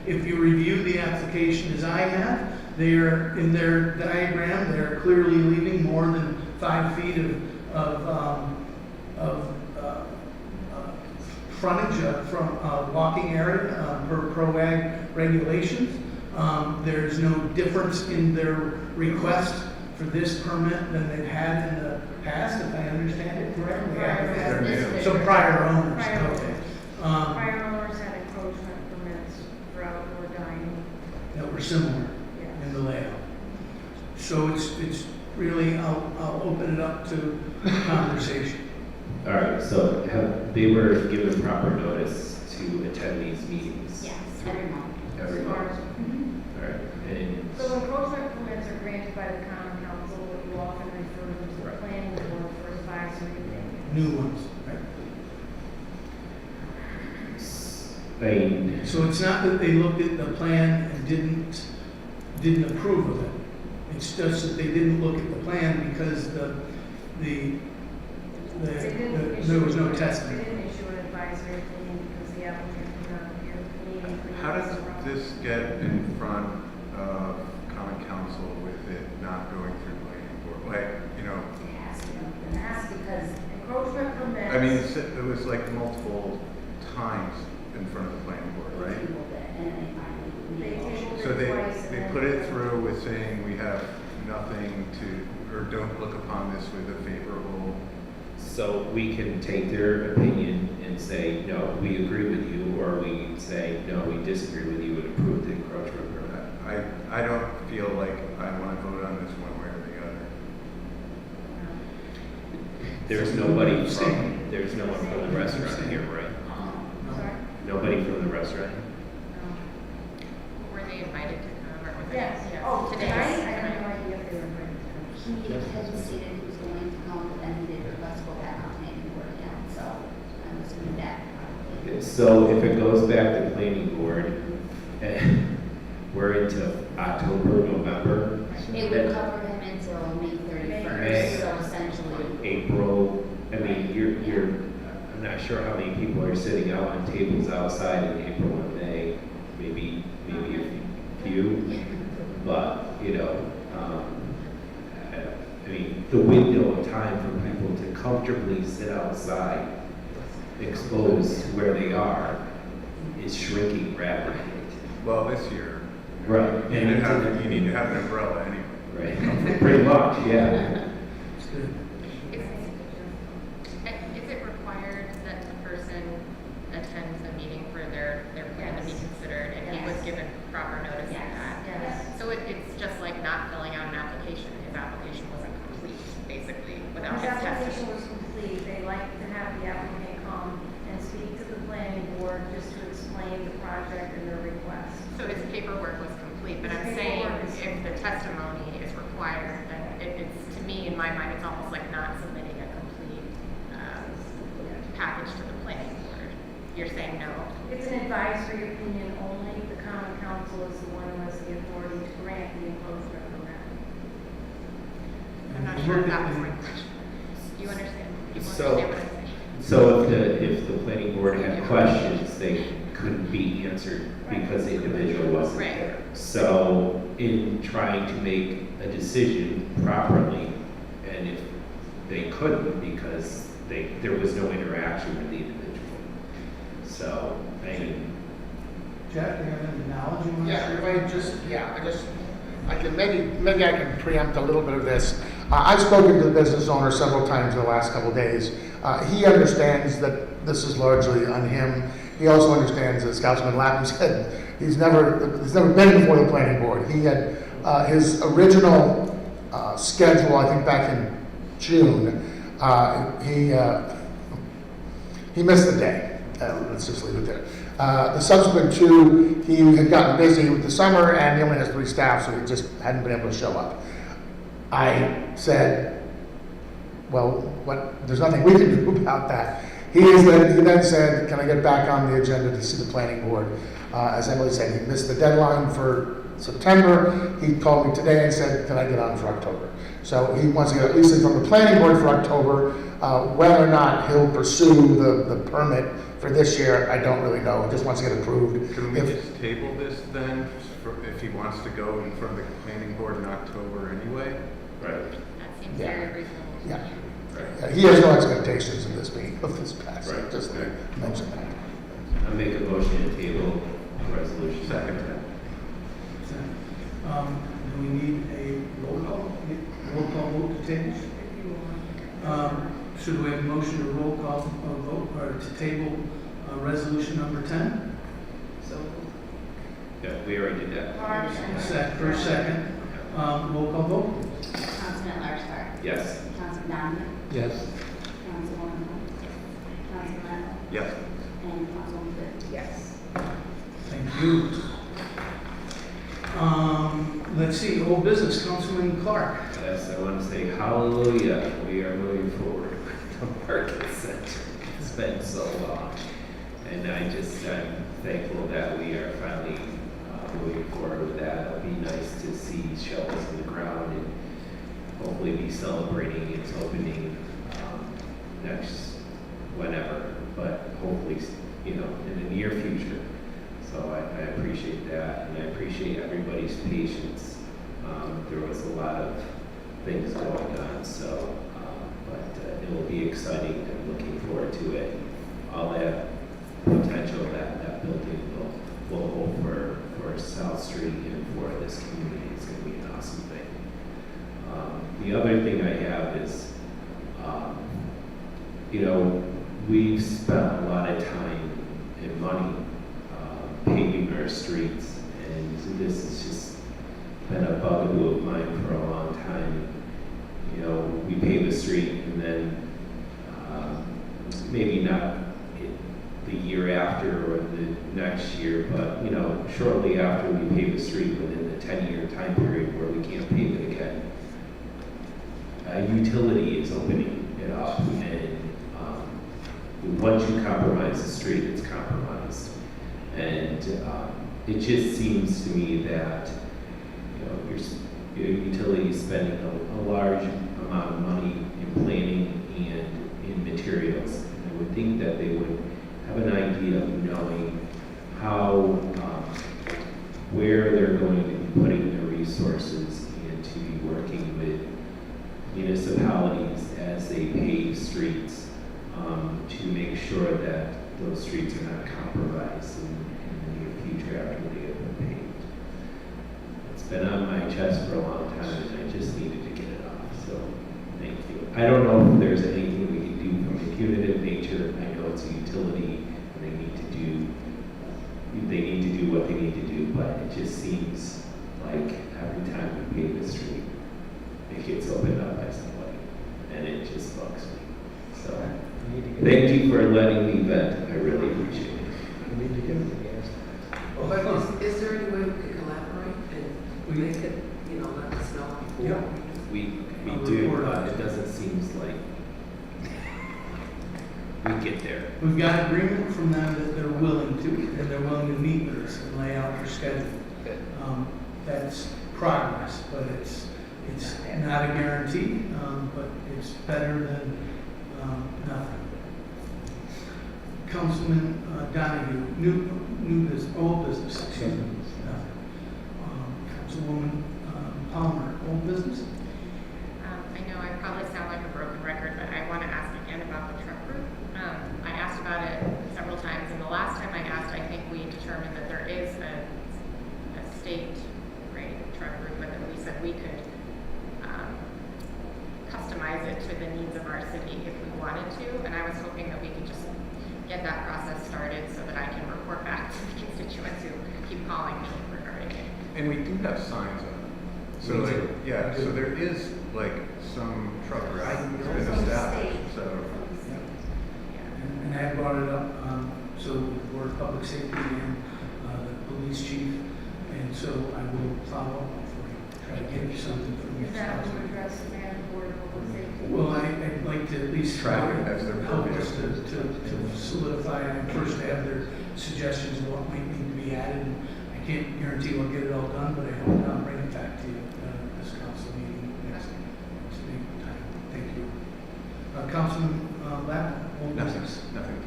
If you review the application as I have, they are, in their diagram, they're clearly leaving more than 5 feet of frontage from walking area per ProAg regulations. There's no difference in their request for this permit than they've had in the past, if I understand it correctly. They're new. So prior owners, Prior owners. okay. Prior owners had encroachment permits for outdoor dining. That were similar in the layout. So it's really, I'll open it up to conversation. All right, so they were given proper notice to attend these meetings? Yes, every month. Every month? All right, and So encroachment permits are granted by the common council, but you often refer them to the Right. planning board for advisory opinion. New ones, right? I So it's not that they looked at the plan and didn't approve of it. It's just that they didn't look at the plan because there was no They testing. didn't issue an advisory opinion because the applicant did not appear at the meeting. How does this get in front of common council with it not going through planning board? Like, you know, It has to. It has because encroachment permits. I mean, it was like multiple times in front of the planning board, They right? tabled it, and then they finally They made a motion. tabled So they twice and then- put it through with saying we have nothing to, or don't look upon this with a favorable. So we can take their opinion and say, no, we agree with you, or we can say, no, we disagree with you and approve the encroachment permit. I don't feel like I want to vote on this one way or the other. There's nobody from, there's no one from the restaurant here, right? Sorry? Nobody from the restaurant? Were they invited to come or was it? Yes. Yes. Oh, Today. tonight, I have no idea if they were invited to come. He had stated he was going to come, but then he did request to go back on planning board again, so I'm assuming that probably. So if it goes back to planning board, we're into October, November. It would cover him until May 31st, May. so essentially. April, I mean, I'm not sure how many people are sitting out on tables outside in April and May, maybe a few, but, you know, I mean, the window of time for people to comfortably sit outside, exposed to where they are, is shrinking rapidly. Well, this year. Right. You need to have an umbrella anyway. Right, pretty much, yeah. It's good. Is it required that the person attends the meeting for their plan to be Yes. considered? And he was Yes. given proper notice of Yes. that? Yes. So it's just like not filling out an application. His application wasn't complete, basically, without His his application testimony. was complete, they like to have the applicant come and speak to the planning board just to explain the project and their request. So his paperwork was complete, but His I'm saying paperwork is if the testimony is required, then it's, to me, in my mind, it's almost like not submitting a complete package to the planning board. You're saying no. It's an advisory opinion only, the common council is the one who has the authority to grant the enclosure permit. I'm not sure if that was my question. You understand? You So- understand what I'm saying? So if the planning board had questions, they couldn't be answered because the individual wasn't Right. there. So in trying to make a decision properly, and if they couldn't because there was no interaction with the individual. So, I mean, Jack, do you have any knowledge you want to Yeah, share? I can, maybe I can preempt a little bit of this. I've spoken to the business owner several times in the last couple of days. He understands that this is largely on him. He also understands, as Councilman Lapham said, he's never been before the planning board. He had, his original schedule, I think back in June, he missed the day. Let's just leave it there. The subsequent two, he had gotten busy with the summer and he only has 3 staff, so he just hadn't been able to show up. I said, well, there's nothing we can do about that. He then said, can I get back on the agenda to see the planning board? As Emily said, he missed the deadline for September. He called me today and said, can I get on for October? So he wants to get at least from the planning board for October. Whether or not he'll pursue the permit for this year, I don't really know. He just wants to get approved. Can we just table this then, if he wants to go in front of the planning board in October anyway? right. That seems Yeah. very reasonable. Yeah. Right. He has no expectations of this being of this passing. Right. Just to mention that. I make a motion to table resolution. Second. Do we need a roll call? Roll call vote to table? Should we have a motion to roll call vote or to table resolution number 10? Yeah, we already did that. First, second. Roll call vote? Councilman Large. Yes. Councilman Donovan. Yes. Councilwoman Hunt. Councilman Randall. Yes. And Councilwoman Fitch. Yes. Thank you. Let's see, old business, Councilman Clark. Yes, I want to say hallelujah. We are moving forward with the market center. It's been so long. And I'm thankful that we are finally moving forward with that. It'll be nice to see shovels in the ground and hopefully be celebrating its opening next whenever, but hopefully, in the near future. So I appreciate that, and I appreciate everybody's patience. There was a lot of things going on, so, but it will be exciting and looking forward to it. All that potential that building will hold for South Street and for this community is going to be an awesome thing. The other thing I have is, we've spent a lot of time and money paving our streets, and this has just been a bugaboo of mine for a long time. We pave a street and then maybe not the year after or the next year, but shortly after we pave a street within the 10-year time period where we can't pave it again, a utility is opening it up, and once you compromise the street, it's compromised. And it just seems to me that your utility is spending a large amount of money in planning and in materials. And I would think that they would have an idea of knowing how, where they're going to be putting their resources and to be working with municipalities as they pave streets to make sure that those streets are not compromised in the near future after they have been paved. It's been on my chest for a long time, and I just needed to get it off, so thank you. I don't know if there's anything we can do from a punitive nature. I know it's a utility, and they need to do what they need to do, but it just seems like every time we pave the street, it gets opened up by somebody, and it just bugs me. So thank you for letting me vent. I really appreciate it. We need to get the gas. But is there any way we could collaborate and make it, let us know? Yeah. We do, but it doesn't seem like we get there. We've got agreement from them that they're willing to, and they're willing to meet with us and lay out their schedule. That's progress, but it's not a guarantee, but it's better than nothing. Councilman Donahue, new business, old business, excuse me. Nothing. Councilwoman Palmer, old business? I know I probably sound like a broken record, but I want to ask again about the truck route. I asked about it several times, and the last time I asked, I think we determined that there is a state-rated truck route, but that we said we could customize it to the needs of our city if we wanted to, and I was hoping that we could just get that process started so that I can report back to the constituents who keep calling me regarding it. And we do have signs on it. So Me like, too. yeah, so there is like some truck route that's been established, so. And I brought it up, so the Board of Public Safety and the police chief, and so I will follow up for you, try to get you something from you. Is that to address the man board of public safety? Well, I'd like to at least Traffic, that's their help purview. us to solidify and first have their suggestions of what might need to be added. And I can't guarantee we'll get it all done, but I hope I'll bring it back to you this council meeting next meeting time. Thank you. Councilman Lapp, old Nothing, business. nothing.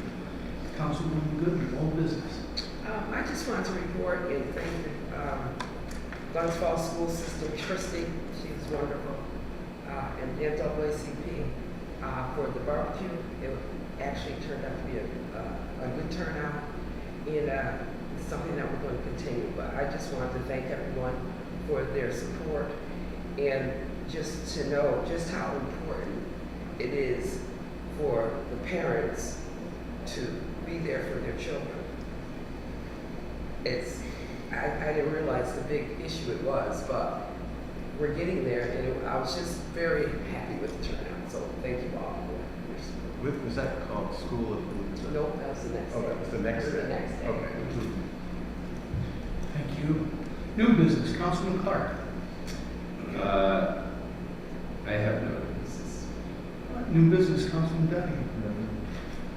Councilwoman Goodman, old business. I just want to report and thank the Glens Falls School System trustee. She's wonderful. And NAACP for the barbecue. It actually turned out to be a good turnout, and it's something that we're going to continue. But I just wanted to thank everyone for their support, and just to know just how important it is for the parents to be there for their children. I didn't realize the big issue it was, but we're getting there, and I was just very happy with the turnout. So thank you all for your support. Was that called School of Food? Nope, that was the next Oh, day. that was the next That was day. the next day. Okay. Thank you. New business, Councilman Clark. I have no business. New business, Councilman Dunning.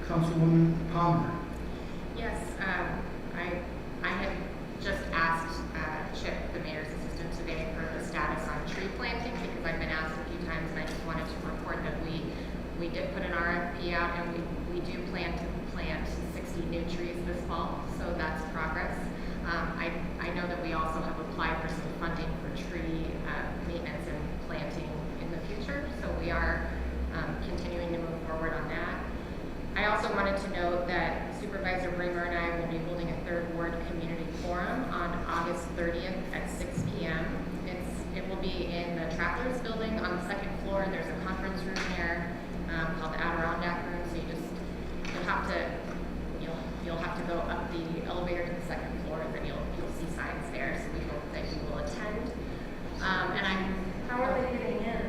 Councilwoman Palmer. Yes, I had just asked Chip, the mayor's assistant, today for the status on tree planting because I've been asked a few times, and I just wanted to report that we did put an RFP out, and we do plan to plant 60 new trees this fall, so that's progress. I know that we also have applied for some funding for tree maintenance and planting in the future, so we are continuing to move forward on that. I also wanted to note that Supervisor Bremer and I will be holding a Third Ward Community Forum on August 30th at 6 p.m. It will be in the Travelers Building on the second floor. There's a conference room there called the Adirondack Room, so you'll have to go up the elevator to the second floor, and then you'll see signs there. So we hope that you will attend. How are they getting in?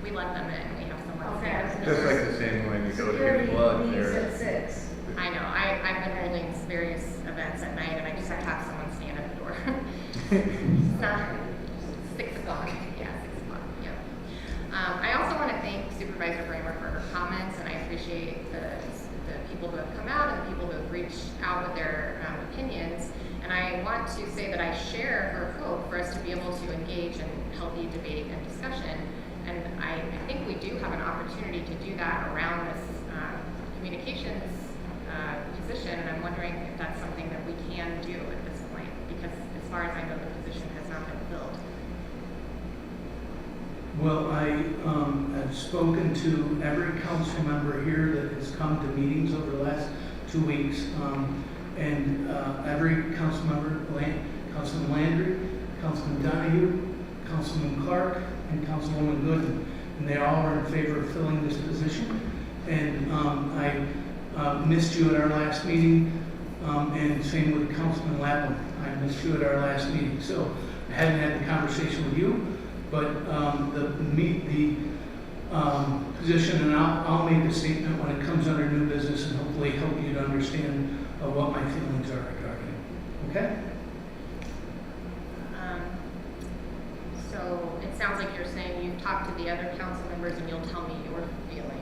We let them in. We have someone Okay. there. Just like the same when you go to Security get blood leaves there. at 6. I know. I've been holding various events at night, and I just have to have someone stand at the door. It's not 6 o'clock. Yeah, 6 o'clock. Yeah. I also want to thank Supervisor Bramer for her comments, and I appreciate the people who have come out and the people who have reached out with their opinions. And I want to say that I share her hope for us to be able to engage in healthy debate and discussion. And I think we do have an opportunity to do that around this communications position, and I'm wondering if that's something that we can do at this point, because as far as I know, the position has not been filled. Well, I have spoken to every council member here that has come to meetings over the last 2 weeks, and every council member, Councilman Landry, Councilman Donahue, Councilman Clark, and Councilwoman Gooden, and they all are in favor of filling this position. And I missed you at our last meeting, and same with Councilman Lapham. I missed you at our last meeting, so I hadn't had the conversation with you, but the position, and I'll make a statement when it comes under new business, and hopefully help you to understand what my feelings are regarding it. Okay? So it sounds like you're saying you've talked to the other council members and you'll tell me your feelings.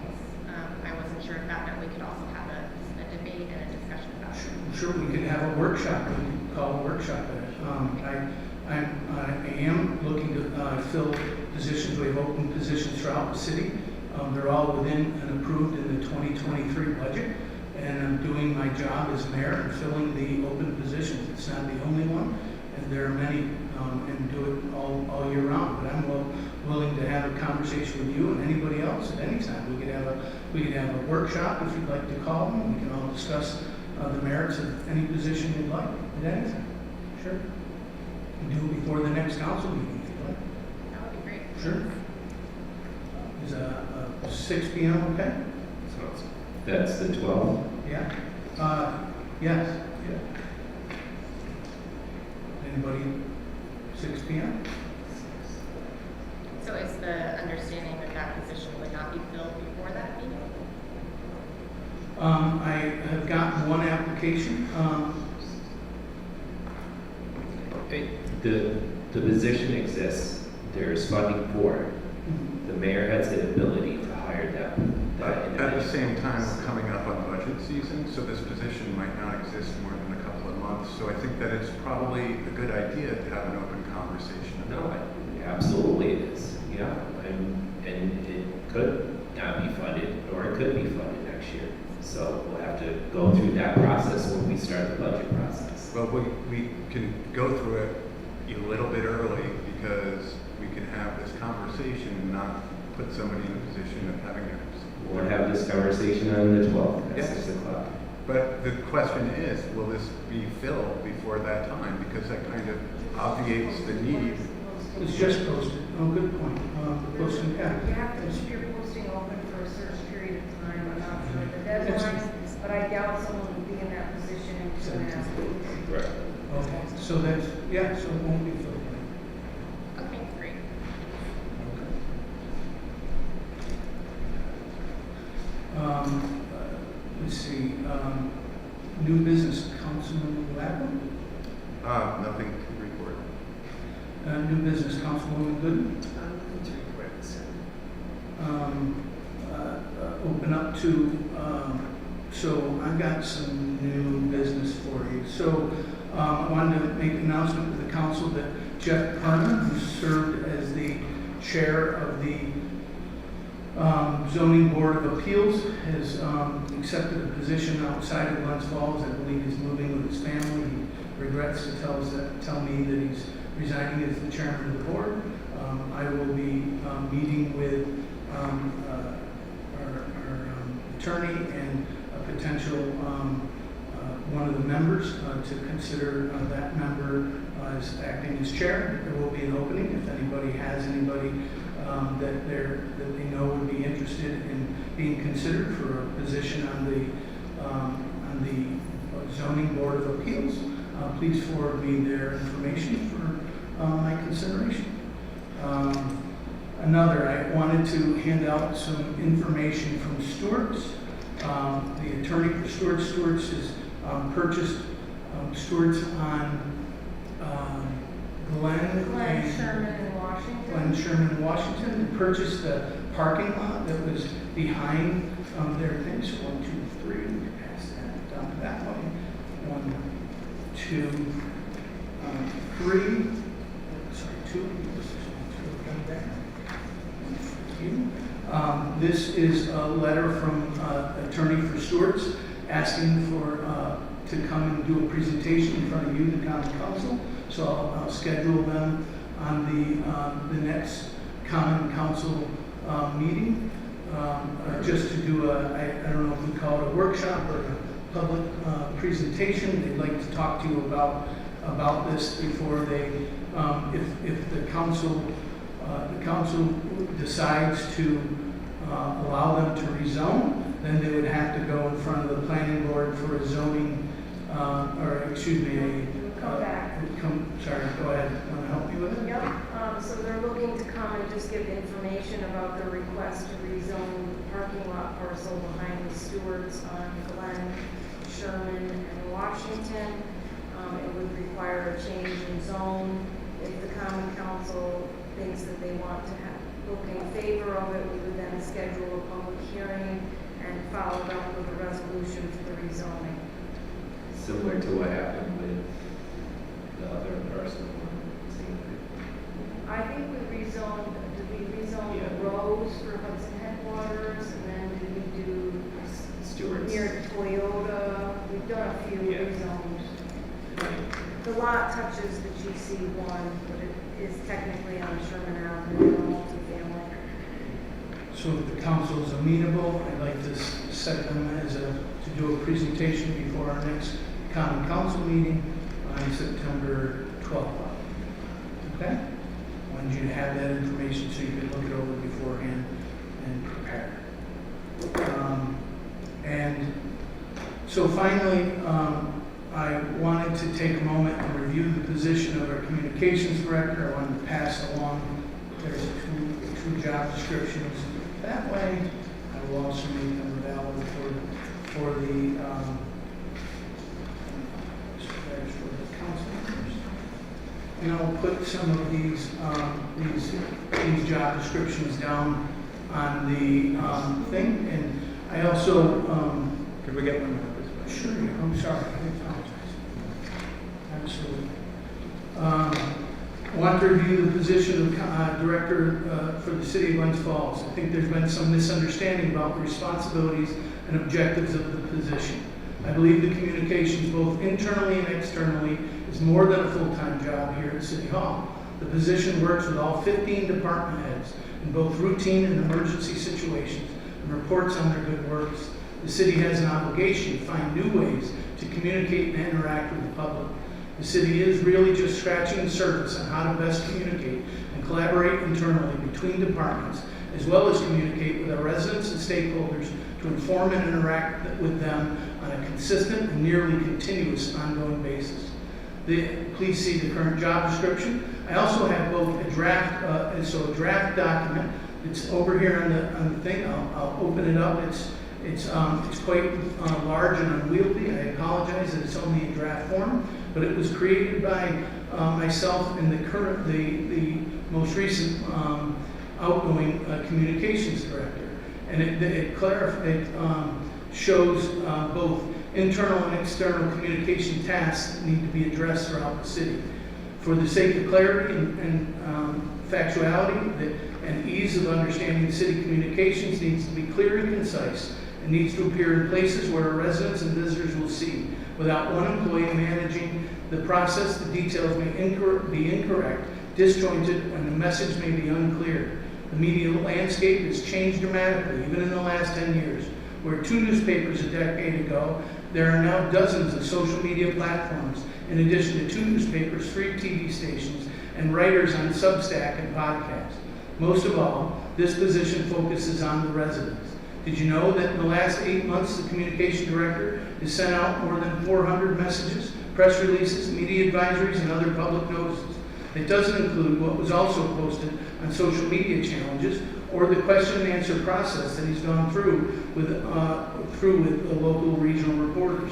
I wasn't sure if that meant we could also have a debate and a discussion about it. Sure, we could have a workshop, we could call a workshop it. I am looking to fill positions, we have open positions throughout the city. They're all within and approved in the 2023 budget. and I'm doing my job as mayor and filling the open positions. It's not the only one, and there are many, and do it all year round. But I'm willing to have a conversation with you and anybody else at any time. We could have a workshop if you'd like to call them. We can all discuss the merits of any position you'd like at any time. Sure. We do it before the next council meeting if you'd like. That would be great. Sure. Is 6 p.m. okay? So that's the 12th? Yeah. Yes. Yeah. Anybody? 6 p.m. So is the understanding that that position would not be filled before that meeting? I have gotten one application. The position exists. There's funding for it. The mayor has the ability to hire them. At the same time, we're coming up on budget season, so this position might not exist more than a couple of months. So I think that it's probably a good idea to have an open conversation. No, absolutely it is. Yeah, and it could not be funded, or it could be funded next year. So we'll have to go through that process when we start the budget process. Well, we can go through it a little bit early because we can have this conversation and not put somebody in a position of having to. We'll have this conversation on the 12th at Yes. 6 o'clock. But the question is, will this be filled before that time? Because that kind of obviates the need. It's just posted. Oh, good point. The posting, You yeah. have to keep your posting open for a certain period of time. I'm not sure the deadline, but I doubt someone will be in that position in 2.5 weeks. Right. Okay. So that's, yeah, so it won't be filled. Okay, great. Let's see, new business, Councilman Lappin. Nothing to report. New business, Councilwoman Gooden. Open up to, so I've got some new business for you. So I wanted to make an announcement to the council that Jeff Perna, who served as the chair of the Zoning Board of Appeals, has accepted a position outside of Glens Falls. I believe he's moving with his family. He regrets to tell me that he's resigning as the chairman of the board. I will be meeting with our attorney and a potential one of the members to consider that member as acting as chair. There will be an opening if anybody has anybody that they know would be interested in being considered for a position on the zoning board of appeals. Please forward me their information for my consideration. I wanted to hand out some information from Stewart's. The attorney for Stewart's has purchased Stewart's on Glen, Sherman, and Washington. Glen, Sherman, and Washington. They purchased the parking lot that was behind their thing. So 1, 2, 3, we can pass that down that way. 1, 2, 3. Sorry, 2. This is a letter from attorney for Stewart's asking for to come and do a presentation in front of you, the common council. So I'll schedule them on the next common council meeting, just to do I don't know if we call it a workshop or a public presentation. They'd like to talk to you about this before they, if the council decides to allow them to rezone, then they would have to go in front of the planning board for a zoning, Come back. Sorry, go ahead. Want to help you with it? Yep, so they're looking to come and just give information about their request to rezone the parking lot parcel behind the Stewart's on Glen, Sherman, and Washington. It would require a change in zone. If the common council thinks that they want to look in favor of it, we would then schedule a public hearing and follow it up with a resolution for the rezoning. Similar to what happened with the other person. I think we rezoned the roads for Hudson Headwaters, and then did we do Stewart's. near Toyota The lot touches the GC1, but it is technically on Sherman Avenue, a multifamily. So if the council is amenable, I'd like to set them to do a presentation before our next common council meeting on September 12th. Okay? I wanted you to have that information so you can look it over beforehand and prepare. And so finally, I wanted to take a moment and review the position of our communications director. I wanted to pass along, there's two job descriptions. That way, I will also make them available for the council members. And I'll put some of these job descriptions down on the thing. And I also Could we get one more this way? sure, I'm sorry, I apologize. Absolutely. I want to review the position of director for the city of Glens Falls. I think there's been some misunderstanding about the responsibilities and objectives of the position. I believe the communications, both internally and externally, is more than a full-time job here at City Hall. The position works with all 15 department heads in both routine and emergency situations and reports on their good works. The city has an obligation to find new ways to communicate and interact with the public. The city is really just scratching the surface on how to best communicate and collaborate internally between departments, as well as communicate with our residents and stakeholders to inform and interact with them on a consistent and nearly continuous ongoing basis. Please see the current job description. I also have both a draft, a draft document. It's over here on the thing. I'll open it up. It's quite large and unwieldy. I apologize that it's only in draft form, but it was created by myself and the most recent outgoing communications director, and it shows both internal and external communication tasks that need to be addressed throughout the city. For the sake of clarity and factuality and ease of understanding, city communications needs to be clear and concise and needs to appear in places where our residents and visitors will see. Without one employee managing the process, the details may be incorrect, disjointed, and the message may be unclear. The media landscape has changed dramatically, even in the last 10 years. Where 2 newspapers a decade ago, there are now dozens of social media platforms, in addition to 2 newspapers, 3 TV stations, and writers on Substack and podcasts. Most of all, this position focuses on the residents. Did you know that in the last 8 months, the communication director has sent out more than 400 messages, press releases, media advisories, and other public notices? It doesn't include what was also posted on social media challenges or the question and answer process that he's gone through with the local regional reporters.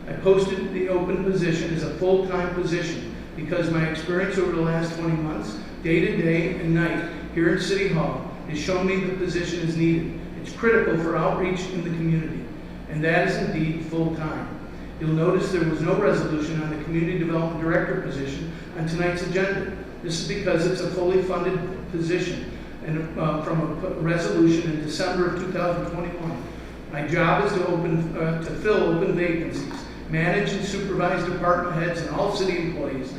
I posted the open position as a full-time position because my experience over the last 20 months, day to day and night here in City Hall, has shown me the position is needed. It's critical for outreach in the community, and that is indeed full-time. You'll notice there was no resolution on the Community Development Director position on tonight's agenda. This is because it's a fully funded position and from a resolution in December of 2021. My job is to fill open vacancies, manage and supervise department heads and all city employees,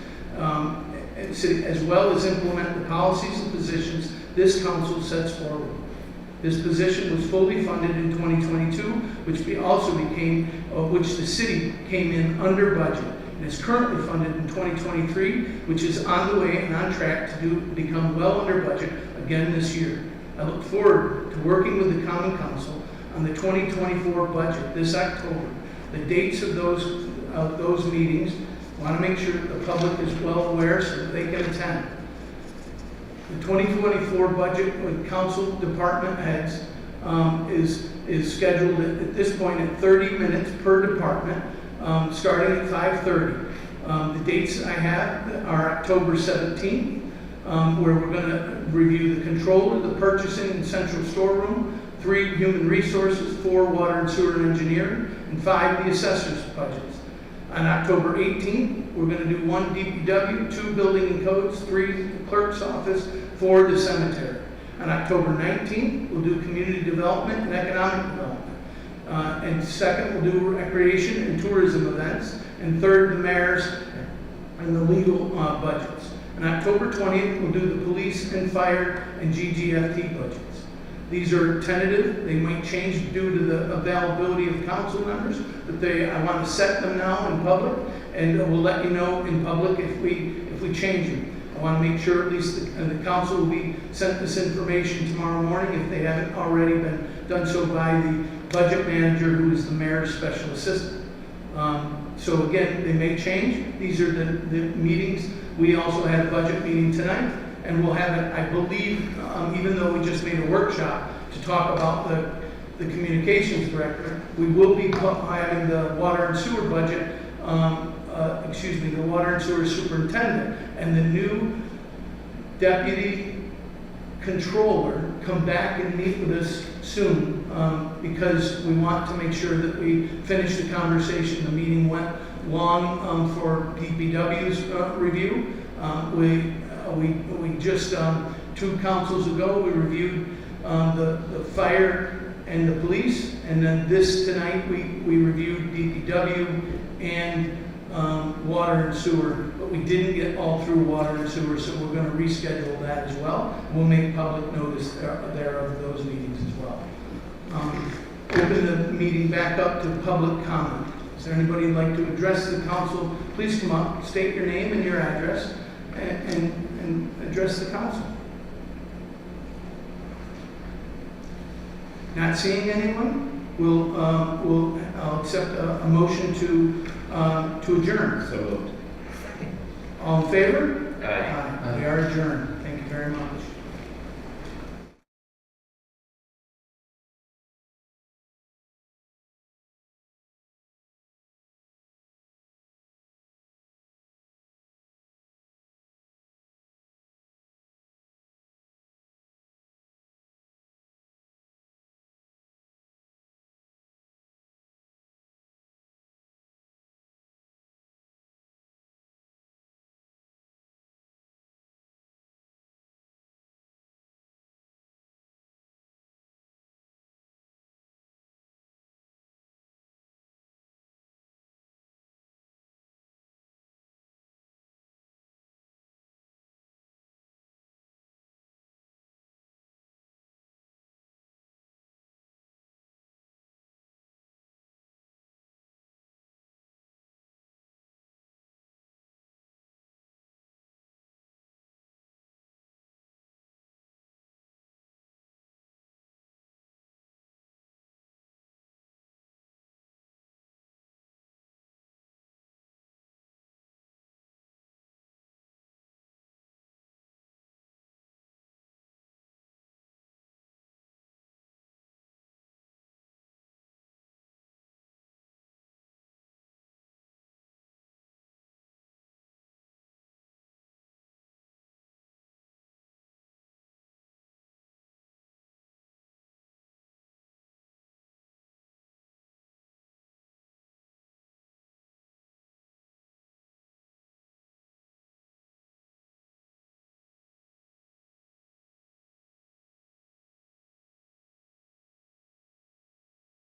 as well as implement the policies and positions this council sets forward. This position was fully funded in 2022, which the city came in under budget, and is currently funded in 2023, which is on the way and on track to become well under budget again this year. I look forward to working with the Common Council on the 2024 budget this October. The dates of those meetings, I want to make sure that the public is well aware so that they can attend. The 2024 budget with council department heads is scheduled at this point at 30 minutes per department, starting at 5:30. The dates I have are October 17th, where we're going to review the controller, the purchasing and central storeroom, 3 human resources, 4 water and sewer and engineering, and 5 the assessor's budgets. On October 18th, we're going to do 1 DPW, 2 building and codes, 3 the clerk's office, 4 the cemetery. On October 19th, we'll do community development and economic development. And 2nd, we'll do recreation and tourism events. And 3rd, the mayor's, I and the legal budgets. On October 20th, we'll do the police and fire and GGFT budgets. These are tentative. They might change due to the availability of council members, but I want to set them now in public, and we'll let you know in public if we change them. I want to make sure at least the council will be sent this information tomorrow morning if they haven't already been done so by the budget manager, who is the mayor's special assistant. So again, they may change. These are the meetings. We also had a budget meeting tonight, and we'll have it, I believe, even though we just made a workshop to talk about the communications director, we will be having the water and sewer budget, the water and sewer superintendent and the new deputy controller come back and meet with us soon, because we want to make sure that we finish the conversation. The meeting went long for DPW's review. We just 2 councils ago, we reviewed the fire and the police, and then this tonight we reviewed DPW and water and sewer, but we didn't get all through water and sewer, so we're going to reschedule that as well. We'll make public notice there of those meetings as well. Open the meeting back up to public comment. Is there anybody who'd like to address the council? Please come up, state your name and your address, and address the council. Not seeing anyone, I'll accept a motion to adjourn. So moved. All in favor? Aye. We are adjourned. Thank you very much.